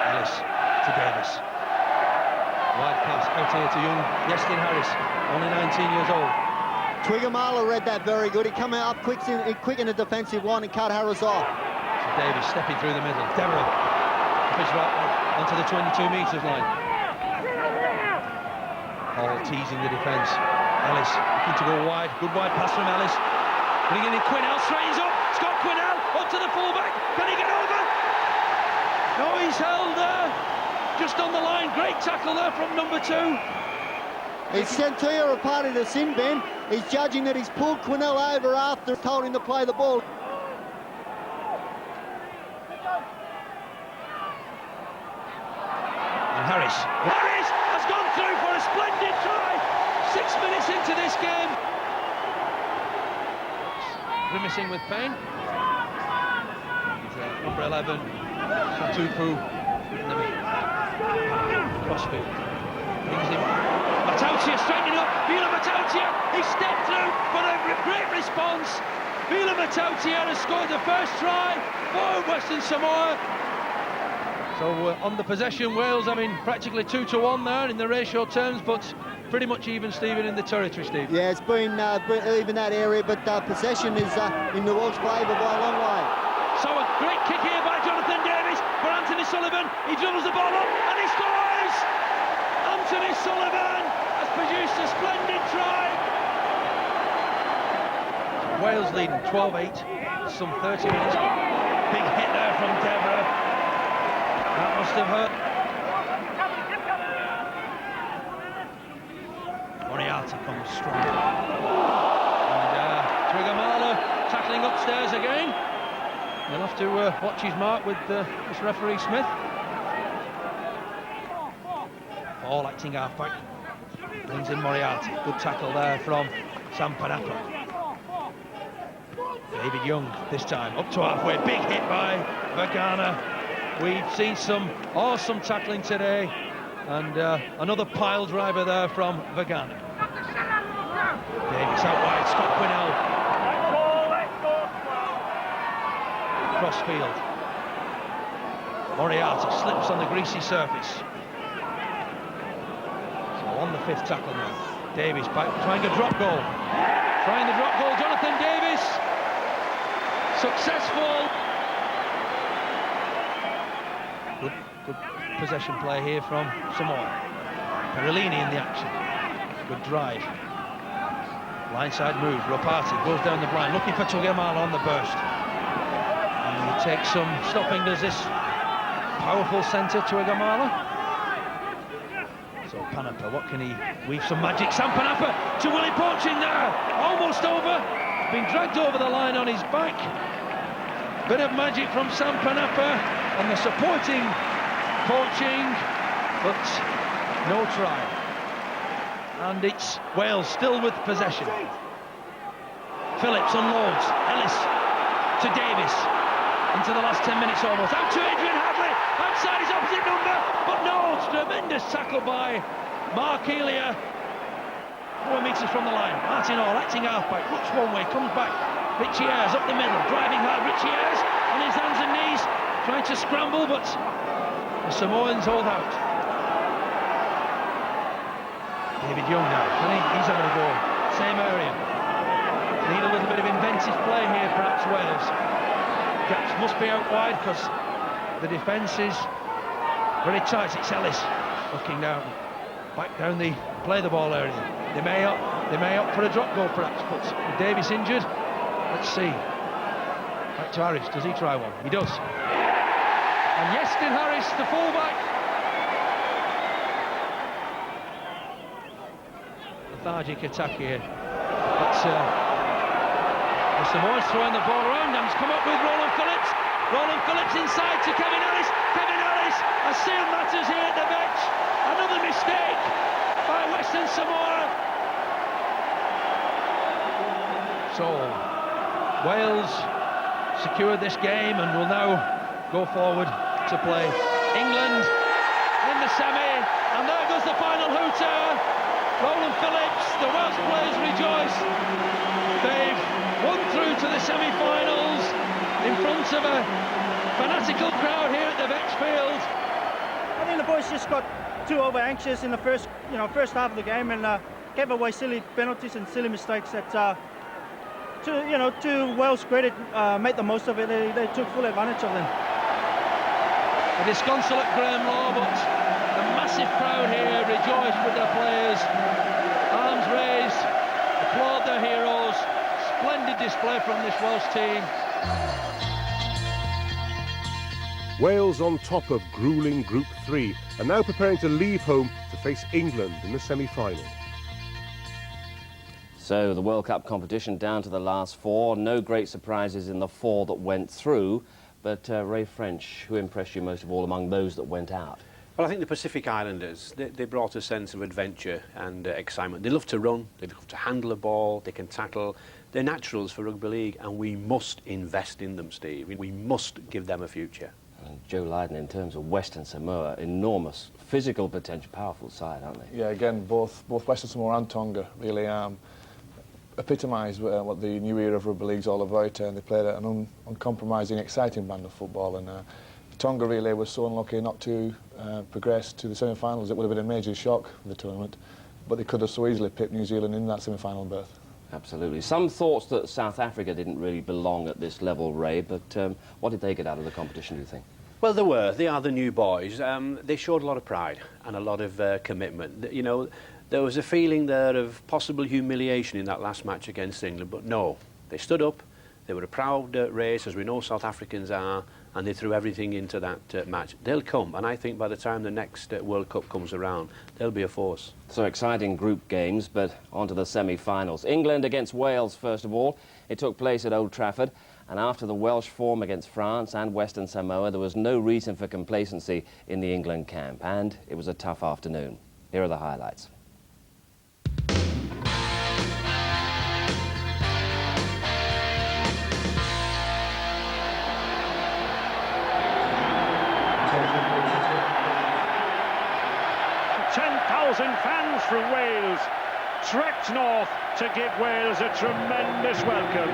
Ellis to Davis. Wide pass out here to young Iestyn Harris, only 19 years old. Twiggamala read that very good. He come out up quick in the defensive line and cut Harris off. Davis stepping through the middle. Devereux fish right onto the 22 metres line. Hall teasing the defence. Ellis looking to go wide. Good wide pass from Ellis. Bringing in Quinnell, straightens up. Scott Quinnell up to the fullback. Can he get over? No, he's held there. Just on the line. Great tackle there from number 2. He's sent Tia a part of the sin bin. He's judging that he's pulled Quinnell over after told him to play the ball. Harris has gone through for a splendid try. 6 minutes into this game. Grimacing with pain. He's number 11, Satupu, in the middle. Crossfield brings him. Matautia straightening up. Vila Matautia, he stepped through, but a great response. Vila Matautia has scored the first try for Western Samoa. So on the possession, Wales having practically 2-1 there in the ratio terms, but pretty much even, Stephen, in the territory, Steve. Yeah, it's been even that area, but possession is in the Welsh favour by a long way. So a great kick here by Jonathan Davies for Anthony Sullivan. He dribbles the ball up and he scores! Anthony Sullivan has produced a splendid try. Wales leading 12-8, some 30 minutes. Big hit there from Devereux. That must have hurt. Moriarty comes strong. And Twiggamala tackling upstairs again. He'll have to watch his mark with this referee Smith. All acting half-back. Brings in Moriarty. Good tackle there from Sam Panapa. David Young this time up to halfway. Big hit by Vagana. We've seen some awesome tackling today, and another pile driver there from Vagana. Davis out wide, Scott Quinnell. Crossfield. Moriarty slips on the greasy surface. So on the 5th tackle now. Davis trying a drop goal. Trying the drop goal, Jonathan Davis. Successful. Good possession play here from Samoa. Perellini in the action. Good drive. Blindside move. Ropati goes down the blind, looking for Twiggamala on the burst. And he takes some stopping. Does this powerful centre Twiggamala? So Panapa, what can he weave some magic? Sam Panapa to Willie Poaching there. Almost over. Been dragged over the line on his back. Bit of magic from Sam Panapa and the supporting Poaching, but no try. And it's Wales still with possession. Phillips unloads. Ellis to Davis. Into the last 10 minutes almost. Out to Adrian Hadley. Outside his opposite number. But no, it's tremendous tackle by Mark Elia. 4 metres from the line. Martin Hall acting halfback. Looks one way. Comes back. Richie Ayres up the middle. Driving hard. Richie Ayres on his hands and knees. Trying to scramble, but the Samoans hold out. David Young now, he's having a go. Same area. Need a little bit of inventive play here, perhaps Wales. Gaps must be out wide because the defence is very tight. It's Ellis looking down, back down the play the ball area. They may opt for a drop goal perhaps, but with Davis injured, let's see. Back to Harris, does he try one? He does. And Iestyn Harris, the fullback. Lethargic attack here. But the Samoans throwing the ball around. Ham's come up with Roland Phillips. Roland Phillips inside to Kevin Ellis. Kevin Ellis has sealed matters here at the bench. Another mistake by Western Samoa. So Wales secured this game and will now go forward to play England in the semi. And there goes the final hooter. Roland Phillips, the Welsh players rejoice. They've won through to the semi-finals in front of a fanatical crowd here at the Vexfield. I think the boys just got too over anxious in the first half of the game and gave away silly penalties and silly mistakes that, to Wales' credit, made the most of it. They took full advantage of them. A disconsolate Graham Law, but a massive crowd here rejoice with their players. Arms raised, applaud their heroes. Splendid display from this Welsh team. Wales on top of gruelling Group 3 are now preparing to leave home to face England in the semi-final. So the World Cup competition down to the last 4. No great surprises in the 4 that went through. But Ray French, who impressed you most of all among those that went out? Well, I think the Pacific Islanders, they brought a sense of adventure and excitement. They love to run, they love to handle the ball, they can tackle. They're naturals for rugby league, and we must invest in them, Steve. We must give them a future. And Joe Lydon, in terms of Western Samoa, enormous physical potential, powerful side, aren't they? Yeah, again, both Western Samoa and Tonga really epitomise what the new era of rugby league's all about, and they played an uncompromising, exciting brand of football. And Tonga really was so unlucky not to progress to the semi-finals. It would have been a major shock for the tournament, but they could have so easily pipped New Zealand in that semi-final berth. Absolutely. Some thoughts that South Africa didn't really belong at this level, Ray, but what did they get out of the competition, do you think? Well, they are the new boys. They showed a lot of pride and a lot of commitment. You know, there was a feeling there of possible humiliation in that last match against England, but no, they stood up. They were a proud race, as we know South Africans are, and they threw everything into that match. They'll come, and I think by the time the next World Cup comes around, they'll be a force. So exciting group games, but on to the semi-finals. England against Wales, first of all. It took place at Old Trafford, and after the Welsh form against France and Western Samoa, there was no reason for complacency in the England camp, and it was a tough afternoon. Here are the highlights. Fans from Wales trekked north to give Wales a tremendous welcome.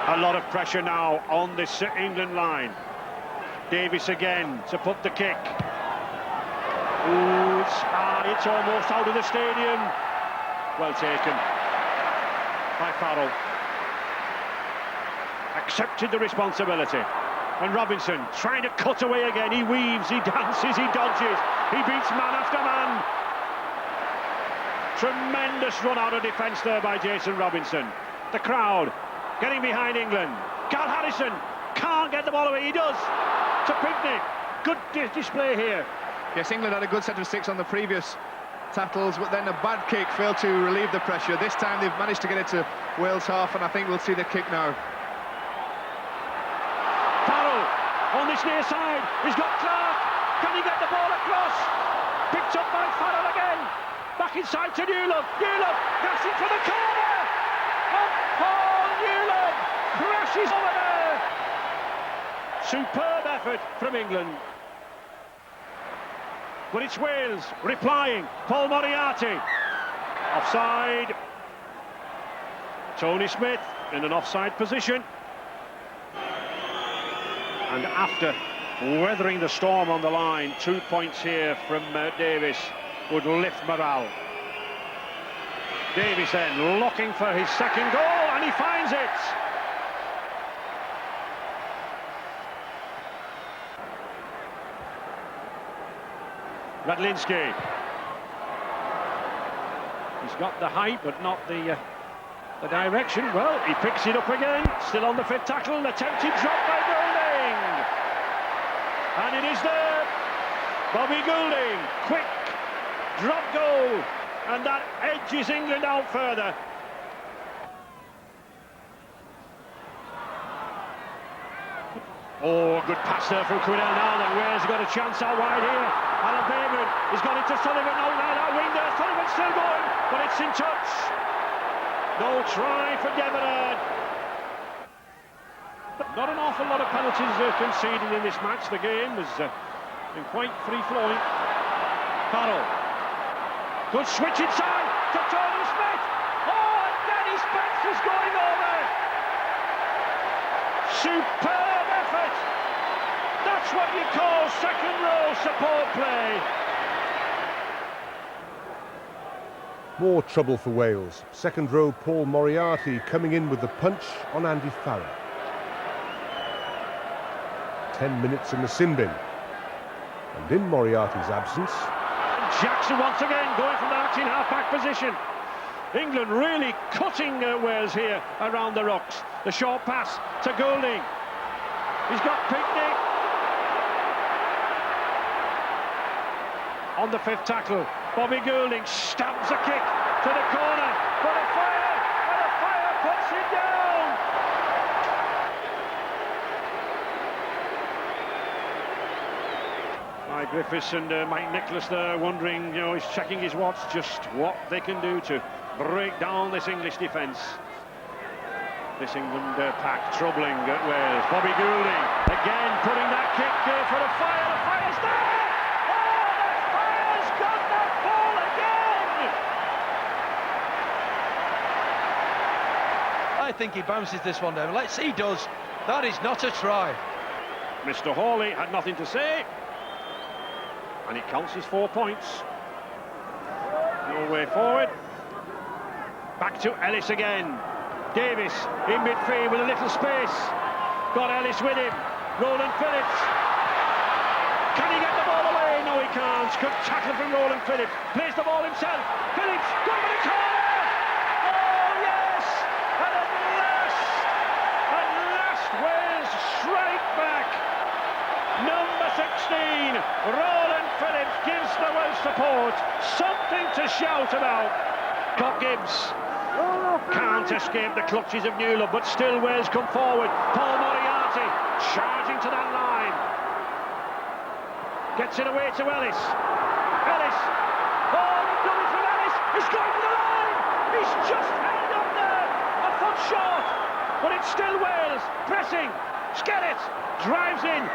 A lot of pressure now on this England line. Davis again to put the kick. Ooh, it's almost out of the stadium. Well taken by Farrell. Accepted the responsibility. And Robinson trying to cut away again. He weaves, he dances, he dodges. He beats man after man. Tremendous run out of defence there by Jason Robinson. The crowd getting behind England. Carl Harrison can't get the ball away. He does to Pinkney. Good display here. Yes, England had a good set of 6 on the previous tackles, but then a bad kick failed to relieve the pressure. This time they've managed to get it to Wales half, and I think we'll see the kick now. Farrell on this near side. He's got Clark. Can he get the ball across? Picked up by Farrell again. Back inside to Newland. Newland passing for the corner. Paul Newland crashes over there. Superb effort from England. But it's Wales replying. Paul Moriarty. Offside. Tony Smith in an offside position. And after weathering the storm on the line, 2 points here from Davis would lift morale. Davis then looking for his second goal, and he finds it. Radlinski. He's got the height, but not the direction. Well, he picks it up again. Still on the fit tackle. Attempted drop by Goulding. And it is there. Bobby Goulding. Quick drop goal. And that edges England out further. Oh, good pass there from Quinnell now. That Wales got a chance out wide here. Alan Bayman has got it to Sullivan. Now that wing there. Sullivan's still going, but it's in touch. No try for Deverard. Not an awful lot of penalties conceded in this match. The game has been quite free-flowing. Farrell. Good switch inside to Tony Smith. Oh, and Danny Spence is going over. Superb effort. That's what you call second-row support play. More trouble for Wales. Second row Paul Moriarty coming in with the punch on Andy Farrell. 10 minutes in the sin bin. And in Moriarty's absence, Jackson once again going from the acting half-back position. England really cutting Wales here around the rocks. The short pass to Goulding. He's got Pickney. On the fifth tackle, Bobby Goulding stabs a kick to the corner. But a fire, and a fire puts it down. Mike Griffiths and Mike Nicholas there wondering, he's checking his watch, just what they can do to break down this English defence. This England pack troubling Wales. Bobby Goulding again putting that kick for a fire. The fire's there! Oh, the fire's got that ball again! I think he bounces this one down. Let's see, he does. That is not a try. Mr. Hawley had nothing to say. And it counts as 4 points. No way forward. Back to Ellis again. Davis in midfield with a little space. Got Ellis with him. Roland Phillips. Can he get the ball away? No, he can't. Good tackle from Roland Phillips. Plays the ball himself. Phillips, go to the corner! Oh, yes! And at last, Wales strike back. Number 16, Roland Phillips gives the Welsh support something to shout about. Cock Gibbs can't escape the clutches of Newland, but still Wales come forward. Paul Moriarty charging to that line. Gets it away to Ellis. Ellis. Oh, the double from Ellis. He's going to the line. He's just held up there. A foot short. But it's still Wales. Pressing. Skerritt drives in.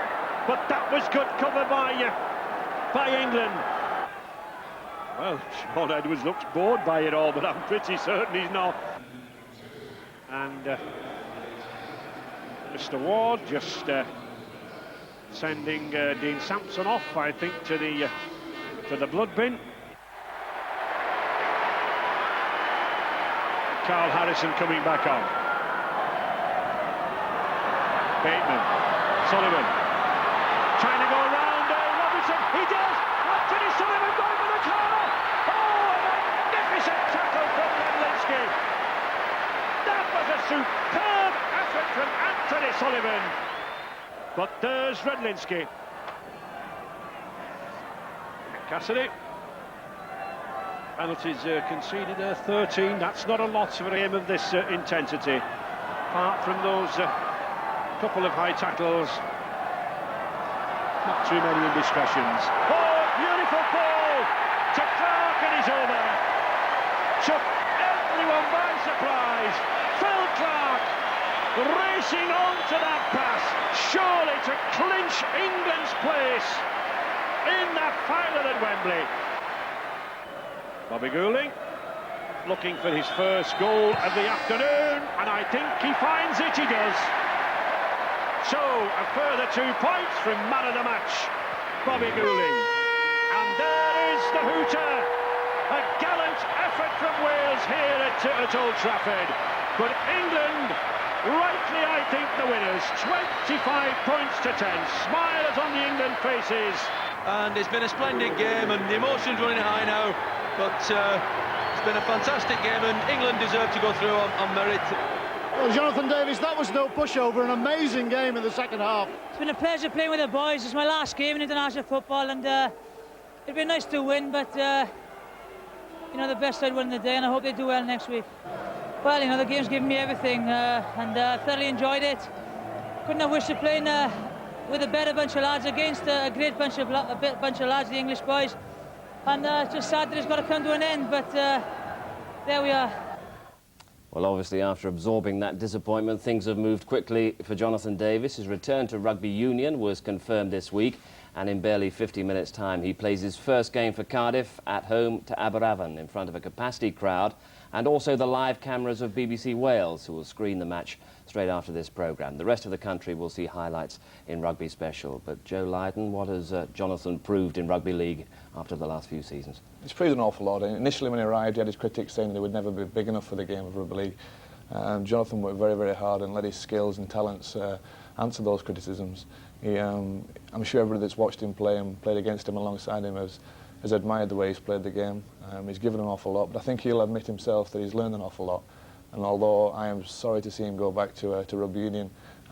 But that was good cover by England. Well, Sean Edwards looks bored by it all, but I'm pretty certain he's not. And Mr. Ward just sending Dean Sampson off, I think, to the blood bin. Carl Harrison coming back on. Bateman, Sullivan, trying to go around Robinson. He does. Anthony Sullivan going for the corner. Oh, a magnificent tackle from Radlinski. That was a superb effort from Anthony Sullivan. But there's Radlinski. Cassidy. Penalties conceded there, 13. That's not a lot for a game of this intensity. Apart from those couple of high tackles, not too many indiscretions. Oh, beautiful ball to Clark, and he's over. Took everyone by surprise. Phil Clark racing on to that pass, surely to clinch England's place in that final at Wembley. Bobby Goulding looking for his first goal of the afternoon, and I think he finds it, he does. So, a further 2 points from man of the match, Bobby Goulding. And there is the hooter. A gallant effort from Wales here at Old Trafford. But England, rightly I think the winners, 25 points to 10. Smiles on the England faces. And it's been a splendid game, and the emotion's running high now. But it's been a fantastic game, and England deserve to go through on merit. Well, Jonathan Davies, that was no pushover, an amazing game in the second half. It's been a pleasure playing with the boys. It's my last game in international football, and it'd be nice to win, but you know, the best side won the day, and I hope they do well next week. Well, you know, the game's given me everything, and thoroughly enjoyed it. Couldn't have wished to play with a better bunch of lads against a great bunch of lads, the English boys. And it's just sad that it's got to come to an end, but there we are. Well, obviously, after absorbing that disappointment, things have moved quickly for Jonathan Davies. His return to rugby union was confirmed this week, and in barely 50 minutes' time, he plays his first game for Cardiff at home to Aberavon in front of a capacity crowd, and also the live cameras of BBC Wales, who will screen the match straight after this programme. The rest of the country will see highlights in Rugby Special. But Joe Lydon, what has Jonathan proved in rugby league after the last few seasons? He's proved an awful lot. Initially when he arrived, he had his critics saying that he would never be big enough for the game of rugby league. Jonathan worked very, very hard and let his skills and talents answer those criticisms. I'm sure everybody that's watched him play and played against him alongside him has admired the way he's played the game. He's given an awful lot, but I think he'll admit himself that he's learned an awful lot. And although I am sorry to see him go back to rugby union,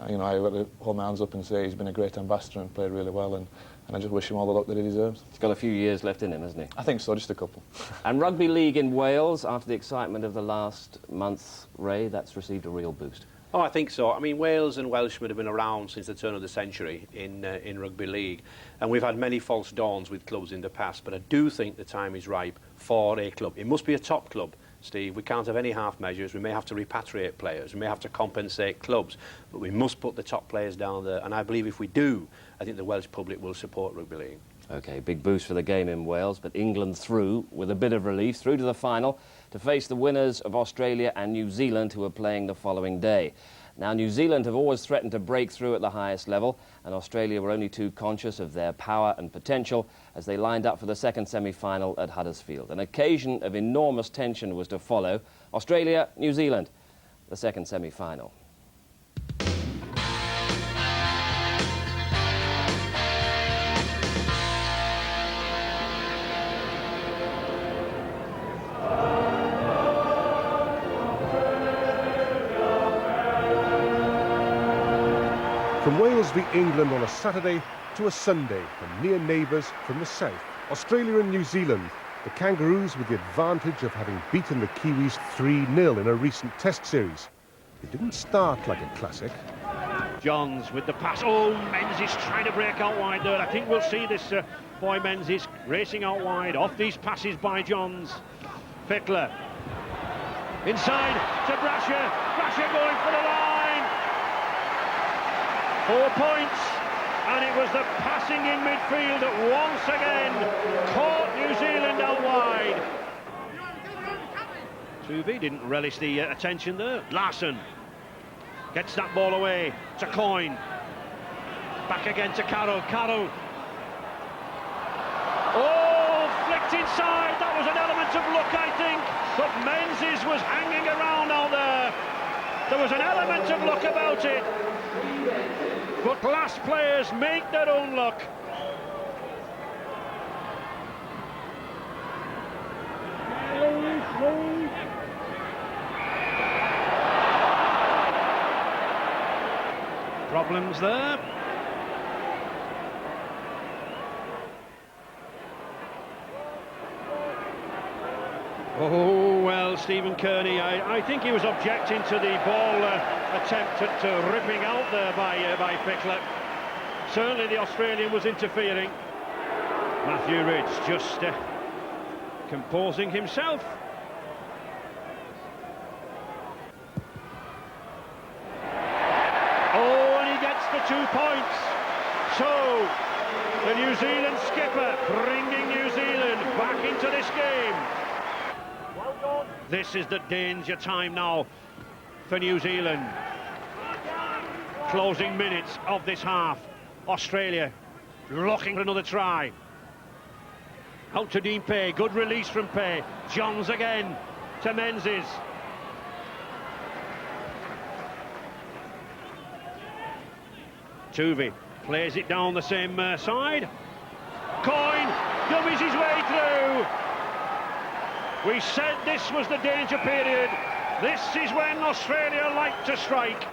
you know, I've got to hold my hands up and say he's been a great ambassador and played really well, and I just wish him all the luck that he deserves. He's got a few years left in him, hasn't he? I think so, just a couple. And rugby league in Wales, after the excitement of the last month, Ray, that's received a real boost. Oh, I think so. I mean, Wales and Welshmen have been around since the turn of the century in rugby league, and we've had many false dawns with clubs in the past, but I do think the time is ripe for a club. It must be a top club, Steve. We can't have any half measures. We may have to repatriate players. We may have to compensate clubs, but we must put the top players down there, and I believe if we do, I think the Welsh public will support rugby league. OK, big boost for the game in Wales, but England through with a bit of relief, through to the final to face the winners of Australia and New Zealand, who are playing the following day. Now, New Zealand have always threatened to break through at the highest level, and Australia were only too conscious of their power and potential as they lined up for the second semi-final at Huddersfield. An occasion of enormous tension was to follow. Australia, New Zealand, the second semi-final. From Wales v England on a Saturday to a Sunday, and near neighbours from the south. Australia and New Zealand, the Kangaroos with the advantage of having beaten the Kiwis 3-0 in a recent test series. It didn't start like a classic. Johns with the pass. Oh, Menzies trying to break out wide there. I think we'll see this boy Menzies racing out wide off these passes by Johns. Fittler inside to Brasher. Brasher going for the line. 4 points, and it was the passing in midfield that once again caught New Zealand out wide. Tuvey didn't relish the attention there. Larson gets that ball away to Coyne. Back again to Carroll. Carroll. Oh, flicked inside. That was an element of luck, I think. But Menzies was hanging around out there. There was an element of luck about it. But last players make their own luck. Problems there. Oh, well, Stephen Kearney, I think he was objecting to the ball attempt at ripping out there by Fittler. Certainly the Australian was interfering. Matthew Ridge just composing himself. Oh, and he gets the 2 points. So, the New Zealand skipper bringing New Zealand back into this game. This is the danger time now for New Zealand. Closing minutes of this half. Australia looking for another try. Out to Dean Pay, good release from Pay. Johns again to Menzies. Tuvey plays it down the same side. Coyne dummies his way through. We said this was the danger period. This is when Australia like to strike.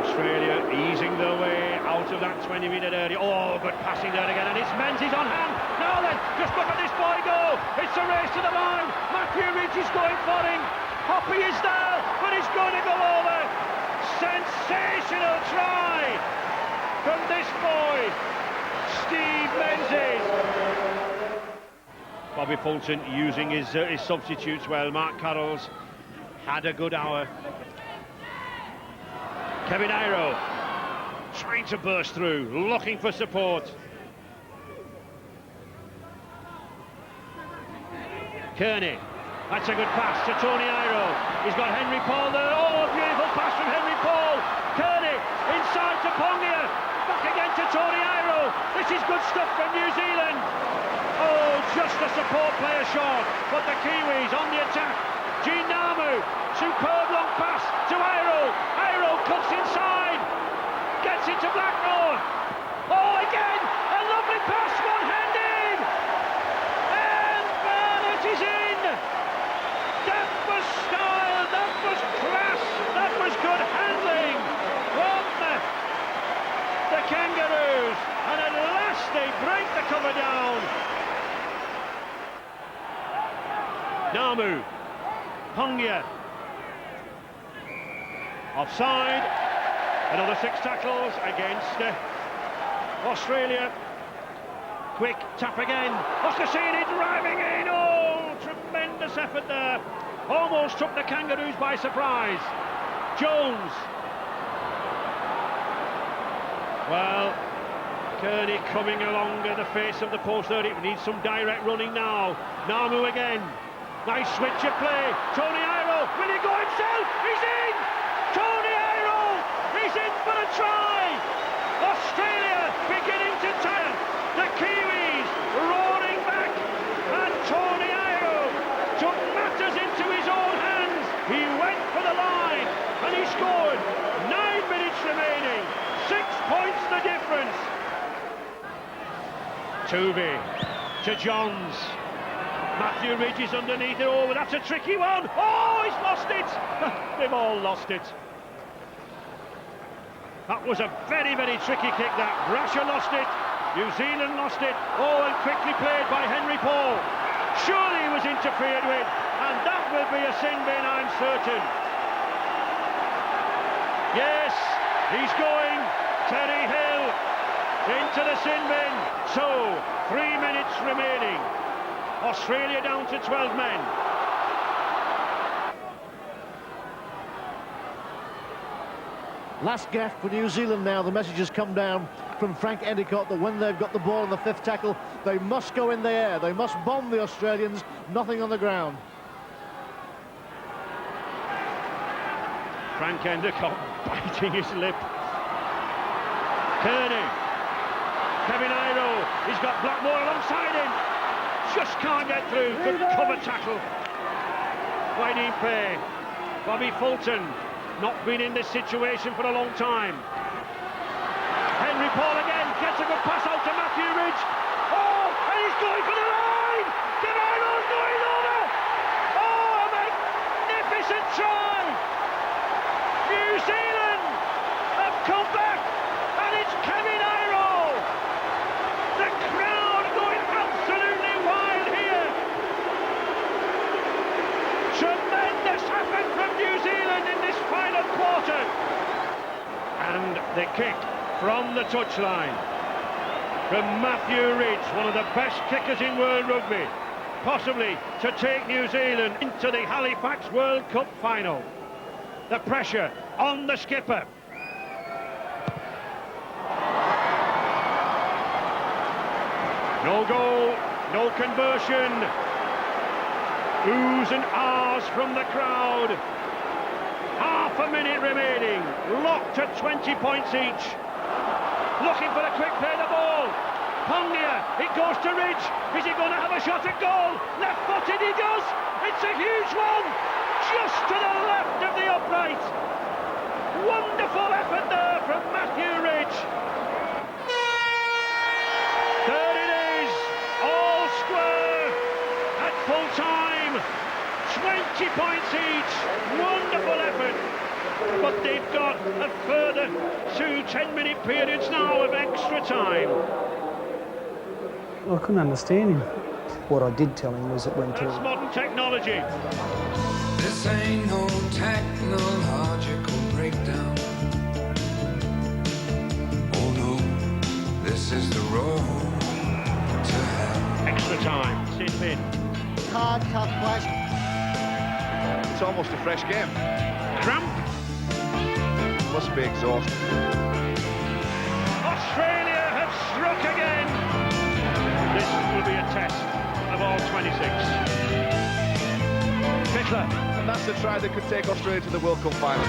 Australia easing their way out of that 20-metre area. Oh, good passing there again, and it's Menzies on hand. Now then, just look at this boy go. It's a race to the line. Matthew Ridge is going for him. Hoppy is there, but he's going to go over. Sensational try from this boy, Steve Menzies. Bobby Fulton using his substitutes well. Mark Carroll's had a good hour. Kevin Iro trying to burst through, looking for support. Kearney, that's a good pass to Tony Iro. He's got Henry Paul there. Oh, beautiful pass from Henry Paul. Kearney inside to Pongia. Back again to Tony Iro. This is good stuff from New Zealand. Oh, just a support player short, but the Kiwis on the attack. Gene Namu, superb long pass to Iro. Iro cuts inside, gets it to Blackmore. Oh, again, a lovely pass, one-handed. And Barnett is in. That was style, that was class, that was good handling from the Kangaroos. And at last they break the cover down. Namu, Pongia, offside. Another 6 tackles against Australia. Quick tap again. Ostasini driving in. Oh, tremendous effort there. Almost took the Kangaroos by surprise. Jones. Well, Kearney coming along at the face of the post there. It needs some direct running now. Namu again. Nice switch of play. Tony Iro, will he go himself? He's in! Tony Iro, he's in for a try! Australia beginning to tire. The Kiwis roaring back. And Tony Iro took matters into his own hands. He went for the line and he scored. 9 minutes remaining. 6 points the difference. Tuvey to Johns. Matthew Ridge is underneath it. Oh, that's a tricky one. Oh, he's lost it. They've all lost it. That was a very, very tricky kick, that. Brasher lost it. New Zealand lost it. Oh, and quickly played by Henry Paul. Surely he was interfered with, and that will be a sin bin, I'm certain. Yes, he's going. Terry Hill into the sin bin. So, 3 minutes remaining. Australia down to 12 men. Last gaff for New Zealand now. The message has come down from Frank Endicott that when they've got the ball in the 5th tackle, they must go in the air. They must bomb the Australians, nothing on the ground. Frank Endicott biting his lip. Kearney. Kevin Iro. He's got Blackmore alongside him. Just can't get through. Good cover tackle by Dean Pay. Bobby Fulton, not been in this situation for a long time. Henry Paul again gets a good pass out to Matthew Ridge. Oh, and he's going for the line. Cavano's going over. Oh, a magnificent try. New Zealand have come back, and it's Kevin Iro. The crowd going absolutely wild here. Tremendous effort from New Zealand in this final quarter. And the kick from the touchline from Matthew Ridge, one of the best kickers in World Rugby, possibly to take New Zealand into the Halifax World Cup final. The pressure on the skipper. No goal, no conversion. Oohs and ahs from the crowd. Half a minute remaining, locked at 20 points each. Looking for a quick play the ball. Pongia, it goes to Ridge. Is he going to have a shot at goal? Left-footed, he does. It's a huge one, just to the left of the upright. Wonderful effort there from Matthew Ridge. There it is, all square at full time. 20 points each, wonderful effort. But they've got a further 2 10-minute periods now of extra time. Well, I couldn't understand him. What I did tell him was it went to... That's modern technology. This ain't no technological breakdown. Oh no, this is the road to hell. Extra time, Sid Finn. Hard, tough clash. It's almost a fresh game. Cramp. Must be exhausted. Australia have struck again. This will be a test of all 26. Fittler. And that's the try that could take Australia to the World Cup final.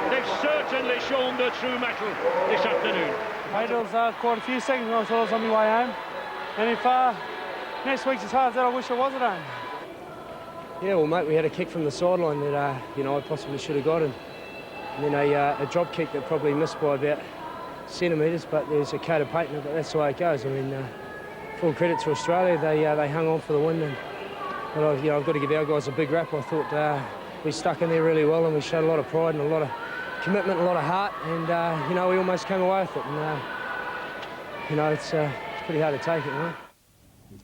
They've certainly shown their true mettle this afternoon. There was quite a few seconds when I thought I was on my way home. And if next week's as hard as that, I wish I was at home. Yeah, well, mate, we had a kick from the sideline that, you know, I possibly should have got. And then a drop kick that probably missed by about centimetres, but there's a coat of paint in it, but that's the way it goes. I mean, full credit to Australia. They hung on for the win. And, but, you know, I've got to give our guys a big rap. I thought we stuck in there really well and we showed a lot of pride and a lot of commitment, a lot of heart. And, you know, we almost came away with it. And, you know, it's pretty hard to take it, right?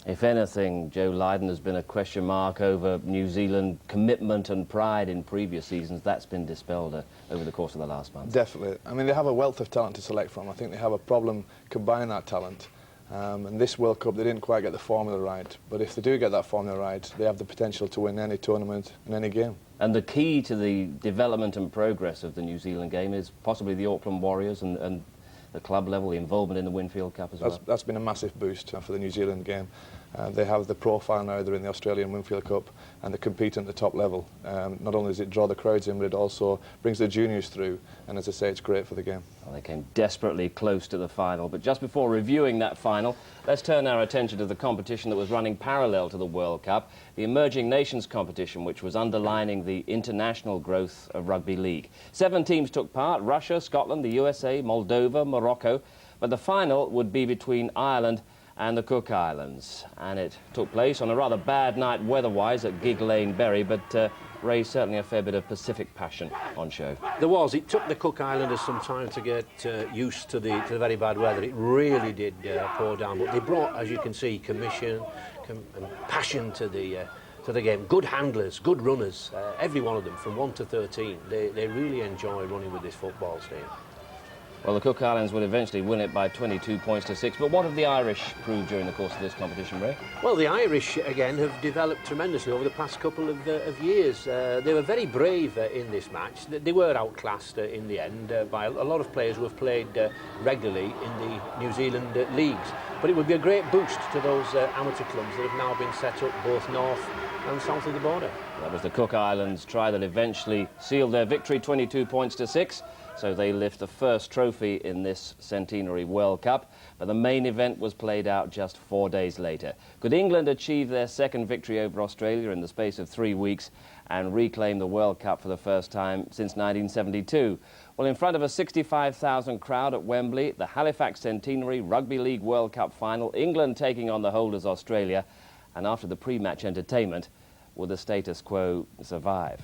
If anything, Joe Lydon, has been a question mark over New Zealand commitment and pride in previous seasons. That's been dispelled over the course of the last month. Definitely. I mean, they have a wealth of talent to select from. I think they have a problem combining that talent. And this World Cup, they didn't quite get the formula right. But if they do get that formula right, they have the potential to win any tournament in any game. And the key to the development and progress of the New Zealand game is possibly the Auckland Warriors and the club level, the involvement in the Winfield Cup as well. That's been a massive boost for the New Zealand game. They have the profile now, they're in the Australian Winfield Cup and they compete at the top level. Not only does it draw the crowds in, but it also brings the juniors through, and as I say, it's great for the game. Well, they came desperately close to the final, but just before reviewing that final, let's turn our attention to the competition that was running parallel to the World Cup, the Emerging Nations competition, which was underlining the international growth of rugby league. 7 teams took part: Russia, Scotland, the USA, Moldova, Morocco, but the final would be between Ireland and the Cook Islands, and it took place on a rather bad night weather-wise at Gig Lane, Bury, but raised certainly a fair bit of Pacific passion on show. There was. It took the Cook Islanders some time to get used to the very bad weather. It really did pour down, but they brought, as you can see, commission and passion to the game. Good handlers, good runners, every one of them from 1 to 13. They really enjoy running with this football team. Well, the Cook Islands would eventually win it by 22 points to 6. But what have the Irish proved during the course of this competition, Ray? Well, the Irish, again, have developed tremendously over the past couple of years. They were very brave in this match. They were outclassed in the end by a lot of players who have played regularly in the New Zealand leagues. But it would be a great boost to those amateur clubs that have now been set up both north and south of the border. That was the Cook Islands try that eventually sealed their victory, 22 points to 6. So they lift the first trophy in this centenary World Cup. But the main event was played out just 4 days later. Could England achieve their second victory over Australia in the space of 3 weeks and reclaim the World Cup for the first time since 1972? Well, in front of a 65,000 crowd at Wembley, the Halifax Centenary Rugby League World Cup final, England taking on the holders Australia. And after the pre-match entertainment, will the status quo survive?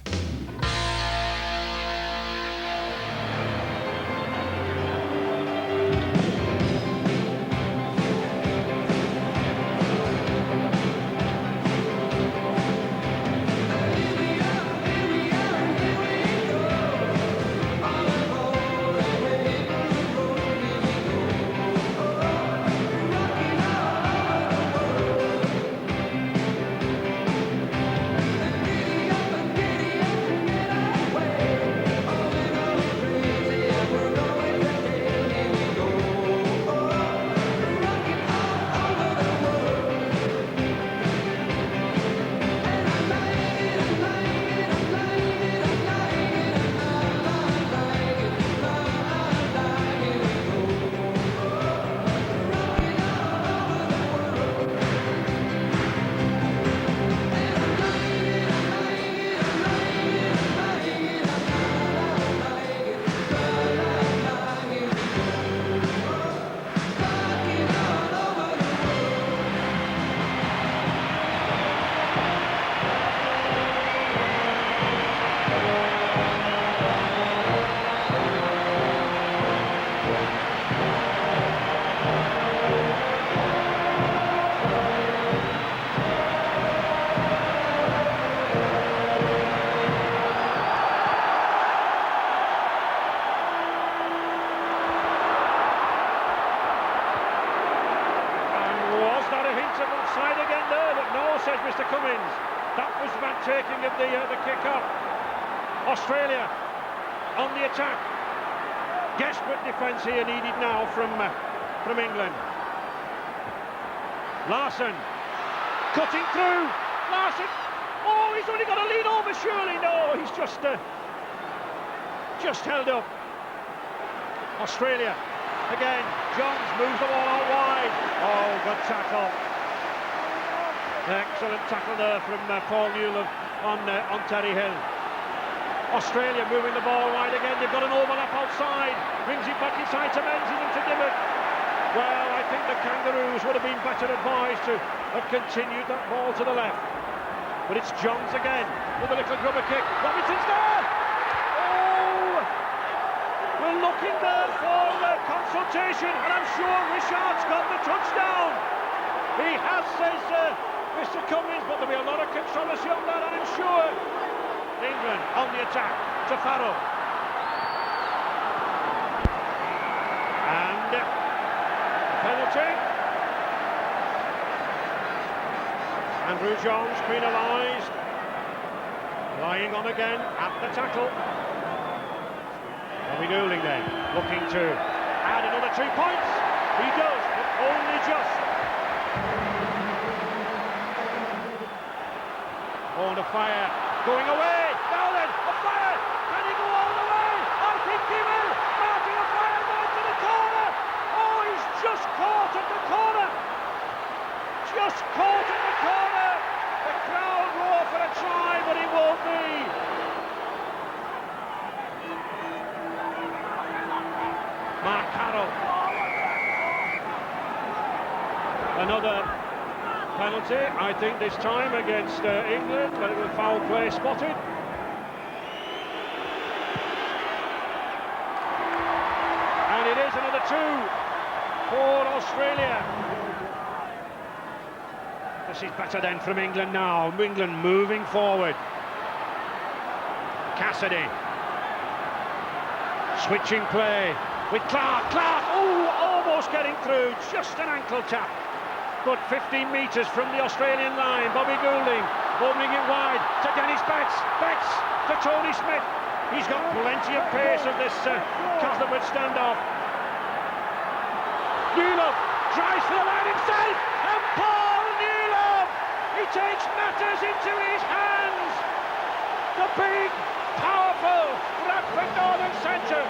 Cummins. That was bad taking of the kick-off. Australia on the attack. Desperate defence here needed now from England. Larson cutting through. Larson. Oh, he's only got to lean over, surely. No, he's just held up. Australia again. Johns moves the ball out wide. Oh, good tackle. Excellent tackle there from Paul Newland on Terry Hill. Australia moving the ball wide again. They've got an overlap outside. Brings it back inside to Menzies and to Dimmock. Well, I think the Kangaroos would have been better advised to have continued that ball to the left. But it's Johns again with a little grubber kick. Robinson's there! Oh! We're looking there for consultation, and I'm sure Richard's got the touchdown. He has, says Mr. Cummins, but there'll be a lot of controversy on that, I'm sure. England on the attack to Farrell. And penalty. Andrew Johns penalised. Lying on again at the tackle. Bobby Goulding then looking to add another 3 points. He does, but only just. On the fire, going away. Now then, a fire. Can he go all the way? I think he will. Martin a fire going to the corner. Oh, he's just caught at the corner. Just caught at the corner. The crowd roar for a try, but it won't be. Mark Carroll. Another penalty, I think this time against England, but it was foul play spotted. And it is another 2 for Australia. This is better then from England now. England moving forward. Cassidy. Switching play with Clark. Clark, oh, almost getting through. Just an ankle tap. But 15 metres from the Australian line. Bobby Goulding opening it wide to Dennis Betts. Betts to Tony Smith. He's got plenty of pace of this Castleford standoff. Newlove drives for the line himself, and Paul Newlove, he takes matters into his hands. The big, powerful Bradford Northern centre.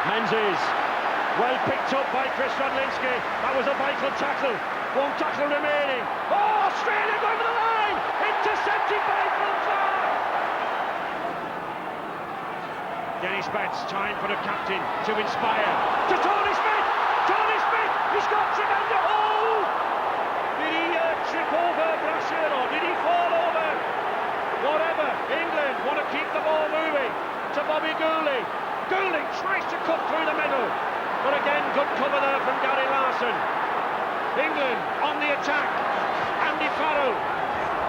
Menzies, well picked up by Chris Radlinski. That was a vital tackle. 1 tackle remaining. Oh, Australia going for the line! Intercepted by Phil Clark. Dennis Betts, time for the captain to inspire. To Tony Smith! Tony Smith! He's got tremendous... Oh! Did he trip over Brashear, or did he fall over? Whatever. England want to keep the ball moving. To Bobby Goulding. Goulding tries to cut through the middle, but again, good cover there from Gary Larson. England on the attack. Andy Farrell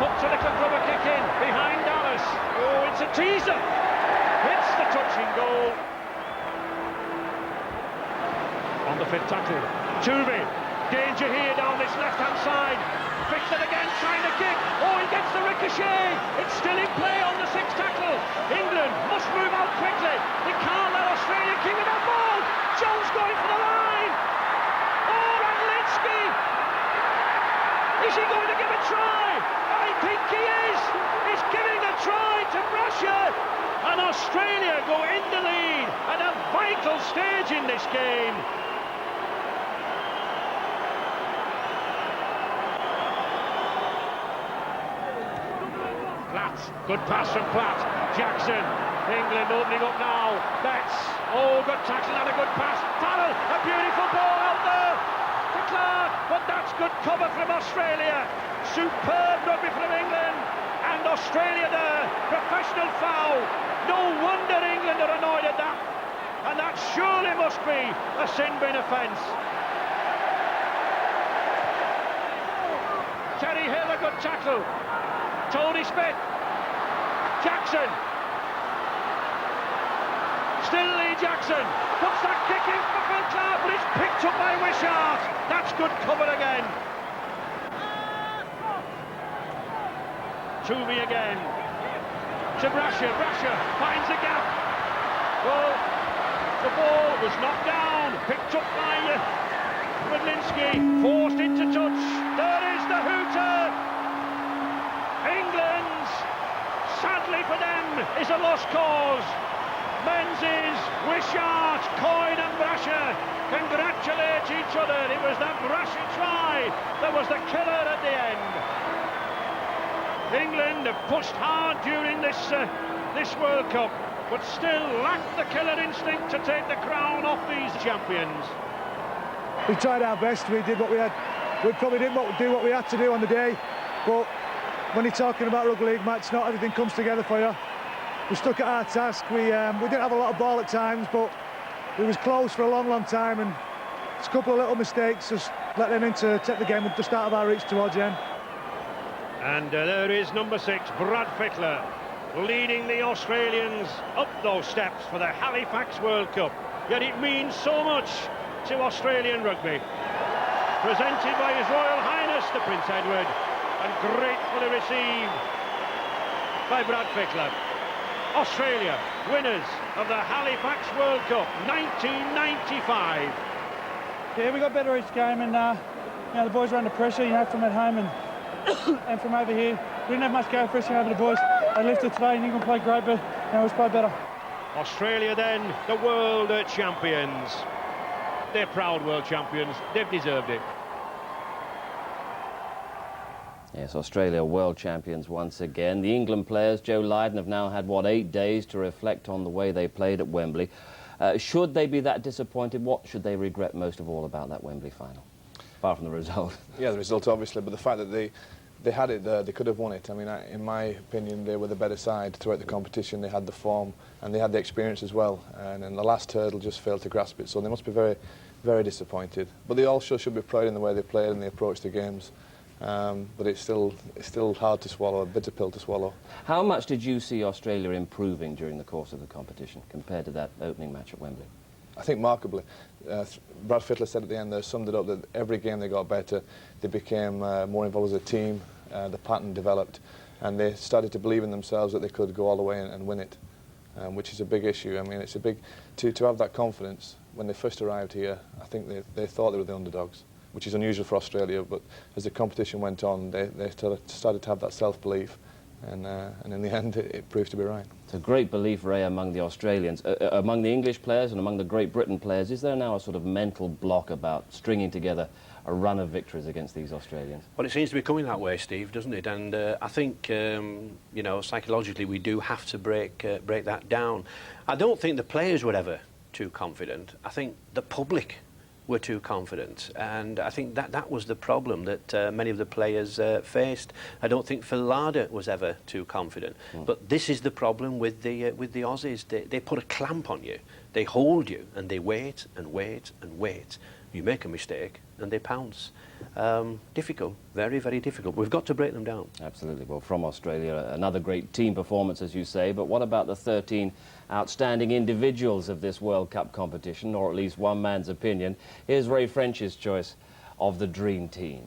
puts a little rubber kick in behind Dallas. Oh, it's a teaser. It's the touching goal. On the 5th tackle, Tuvey. Danger here down this left-hand side. Fickler again, trying to kick. Oh, he gets the ricochet. It's still in play on the 6th tackle. England must move out quickly. They can't let Australia keep that ball. Jones going for the line. Oh, Radlinski. Is he going to give a try? I think he is. He's giving a try to Brashear. And Australia go in the lead at a vital stage in this game. Platt, good pass from Platt. Jackson, England opening up now. Betts, oh, good tackle and a good pass. Farrell, a beautiful ball out there to Clark, but that's good cover from Australia. Superb rugby from England, and Australia there. Professional foul. No wonder England are annoyed at that, and that surely must be a sin bin offence. Terry Hill, a good tackle. Tony Smith. Jackson. Still Lee Jackson. Puts that kick in for Phil Clark, but it's picked up by Wishart. That's good cover again. Toomey again. To Brasher. Brasher finds a gap. Well, the ball was knocked down. Picked up by Rudlinski. Forced into touch. There is the hooter. England, sadly for them, is a lost cause. Menzies, Wishart, Coyne and Brasher congratulate each other. It was that Brasher try that was the killer at the end. England have pushed hard during this World Cup, but still lacked the killer instinct to take the crown off these champions. We tried our best. We did what we had. We probably didn't do what we had to do on the day, but when you're talking about rugby league match, not everything comes together for you. We stuck at our task. We didn't have a lot of ball at times, but we was close for a long time, and it's a couple of little mistakes just let them in to take the game just out of our reach towards the end. And there is number 6, Brad Fittler, leading the Australians up those steps for the Halifax World Cup. Yet it means so much to Australian rugby. Presented by His Royal Highness the Prince Edward, and gratefully received by Brad Fittler. Australia, winners of the Halifax World Cup 1995. Yeah, we got better each game, and you know, the boys were under pressure, you know, from at home and from over here. We didn't have much go for us, you know, but the boys, they lifted today, and England played great, but you know, it was quite better. Australia then, the world champions. They're proud world champions, they've deserved it. Yes, Australia world champions once again. The England players, Joe Lydon, have now had, what, 8 days to reflect on the way they played at Wembley. Should they be that disappointed? What should they regret most of all about that Wembley final, apart from the result? Yeah, the result, obviously, but the fact that they had it there, they could have won it. I mean, in my opinion, they were the better side throughout the competition. They had the form and they had the experience as well. And in the last hurdle, just failed to grasp it. So they must be very, very disappointed. But they also should be proud in the way they played and they approached the games. But it's still hard to swallow, a bitter pill to swallow. How much did you see Australia improving during the course of the competition compared to that opening match at Wembley? I think markedly. Brad Fittler said at the end there, summed it up, that every game they got better, they became more involved as a team, the pattern developed, and they started to believe in themselves that they could go all the way and win it, which is a big issue. I mean, it's a big, to have that confidence when they first arrived here. I think they thought they were the underdogs, which is unusual for Australia, but as the competition went on, they started to have that self-belief, and in the end, it proved to be right. It's a great belief, Ray, among the Australians. Among the English players and among the Great Britain players, is there now a sort of mental block about stringing together a run of victories against these Australians? Well, it seems to be coming that way, Steve, doesn't it? And I think, you know, psychologically we do have to break that down. I don't think the players were ever too confident. I think the public were too confident, and I think that was the problem that many of the players faced. I don't think Phil Larder was ever too confident, but this is the problem with the Aussies. They put a clamp on you, they hold you, and they wait and wait and wait. You make a mistake and they pounce. Difficult, very, very difficult. We've got to break them down. Absolutely. Well, from Australia, another great team performance, as you say, but what about the 13 outstanding individuals of this World Cup competition, or at least one man's opinion? Here's Ray French's choice of the dream team.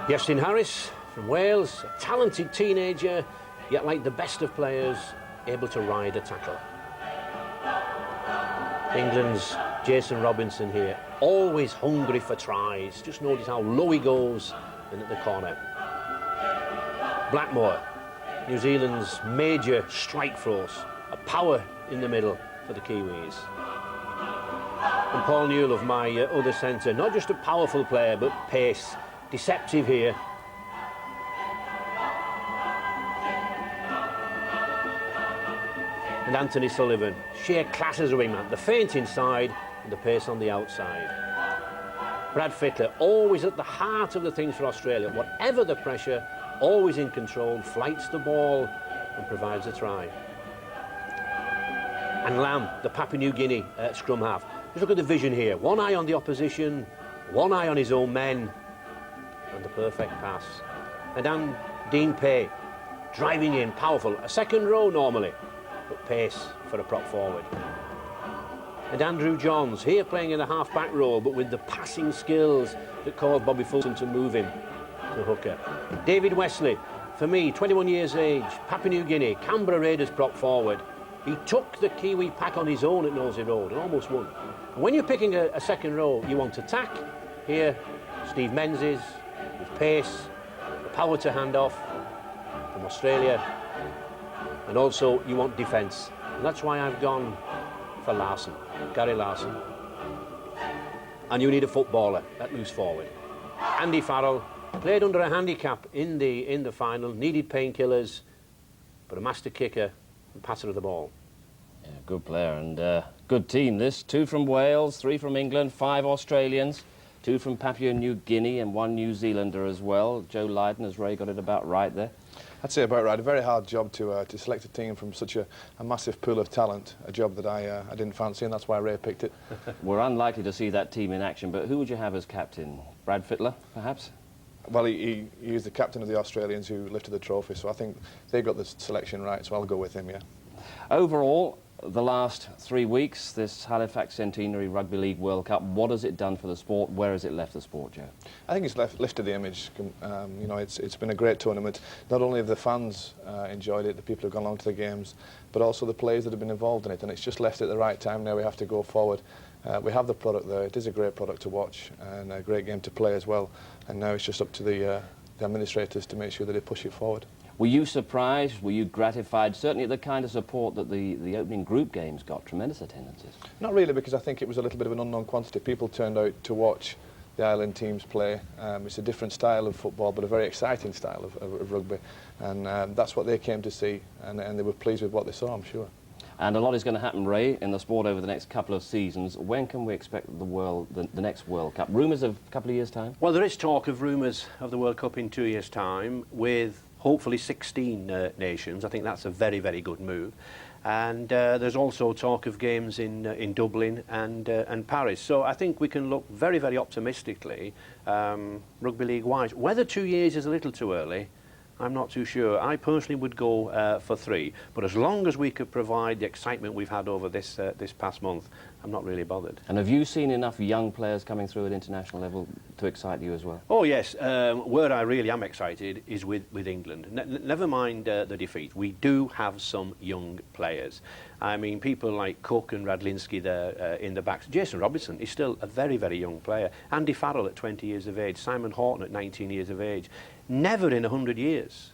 Iestyn Harris from Wales, a talented teenager, yet like the best of players, able to ride a tackle. England's Jason Robinson here, always hungry for tries. Just notice how low he goes and at the corner. Blackmore, New Zealand's major strike force, a power in the middle for the Kiwis. And Paul Newell of my other centre, not just a powerful player, but pace, deceptive here. And Anthony Sullivan, sheer class as a wingman, the feint inside and the pace on the outside. Brad Fittler, always at the heart of the things for Australia, whatever the pressure, always in control, flights the ball and provides a try. And Lamb, the Papua New Guinea scrum half, Just look at the vision here. One eye on the opposition, one eye on his own men, and the perfect pass. And Dean Pay, driving in, powerful. A second row normally, but pace for a prop forward. And Andrew Johns, here playing in the half-back role, but with the passing skills that caused Bobby Fulton to move him to hooker. David Wesley, for me, 21 years age, Papua New Guinea, Canberra Raiders prop forward. He took the Kiwi pack on his own at Knowsley Road and almost won. And when you're picking a second row, you want attack. Here, Steve Menzies, with pace, the power to hand off from Australia. And also, you want defence. And that's why I've gone for Larson, Gary Larson. And you need a footballer at loose forward. Andy Farrell played under a handicap in the final, needed painkillers, but a master kicker and passer of the ball. Yeah, good player and good team this. 2 from Wales, 3 from England, 5 Australians, 2 from Papua New Guinea and 1 New Zealander as well. Joe Lydon, has Ray got it about right there? I'd say about right. A very hard job to select a team from such a massive pool of talent, a job that I didn't fancy, and that's why Ray picked it. We're unlikely to see that team in action, but who would you have as captain? Brad Fittler, perhaps? Well, he is the captain of the Australians who lifted the trophy, so I think they got the selection right, so I'll go with him, yeah. Overall, the last 3 weeks, this Halifax Centenary Rugby League World Cup, what has it done for the sport? Where has it left the sport, Joe? I think it's lifted the image. You know, it's been a great tournament. Not only have the fans enjoyed it, the people who've gone along to the games, but also the players that have been involved in it, and it's just left at the right time. Now we have to go forward. We have the product there. It is a great product to watch and a great game to play as well. And now it's just up to the administrators to make sure that they push it forward. Were you surprised? Were you gratified? Certainly at the kind of support that the opening group games got. Tremendous attendances. Not really, because I think it was a little bit of an unknown quantity. People turned out to watch the island teams play. It's a different style of football, but a very exciting style of rugby. And that's what they came to see, and they were pleased with what they saw, I'm sure. And a lot is going to happen, Ray, in the sport over the next couple of seasons. When can we expect the next World Cup? Rumours of a couple of years' time? Well, there is talk of rumours of the World Cup in 2 years' time, with hopefully 16 nations. I think that's a very, very good move. And there's also talk of games in Dublin and Paris. So I think we can look very, very optimistically, rugby league-wise. Whether 2 years is a little too early, I'm not too sure. I personally would go for 3, but as long as we could provide the excitement we've had over this past month, I'm not really bothered. And have you seen enough young players coming through at international level to excite you as well? Oh yes, where I really am excited is with England. Never mind the defeat. We do have some young players. I mean, people like Cook and Radlinski there in the backs. Jason Robinson is still a very, very young player. Andy Farrell at 20 years of age. Simon Horton at 19 years of age. Never in 100 years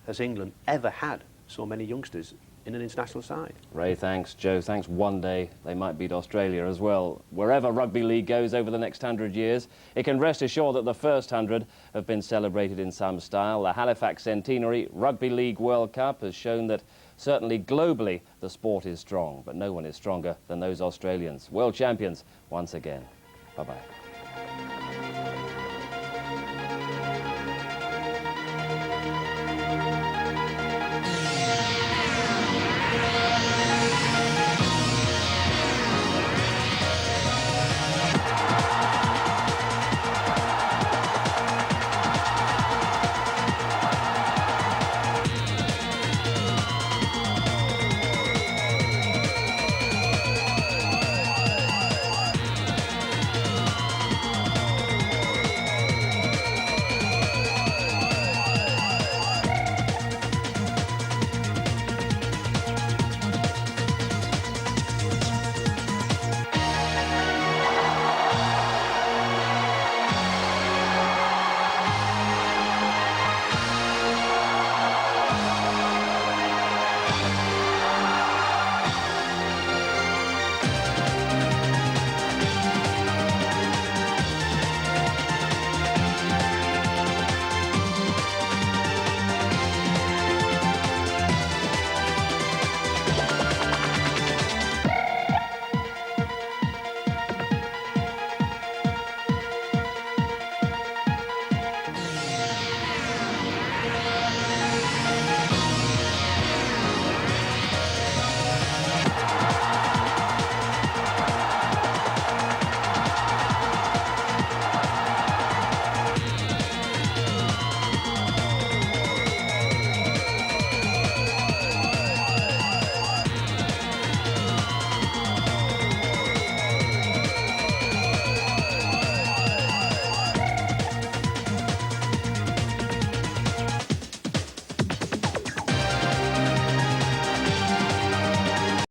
has England ever had so many youngsters in an international side. Ray, thanks. Joe, thanks. One day they might beat Australia as well. Wherever rugby league goes over the next 100 years, it can rest assured that the first 100 have been celebrated in some style. The Halifax Centenary Rugby League World Cup has shown that certainly globally the sport is strong, but no one is stronger than those Australians. World champions once again. Bye-bye.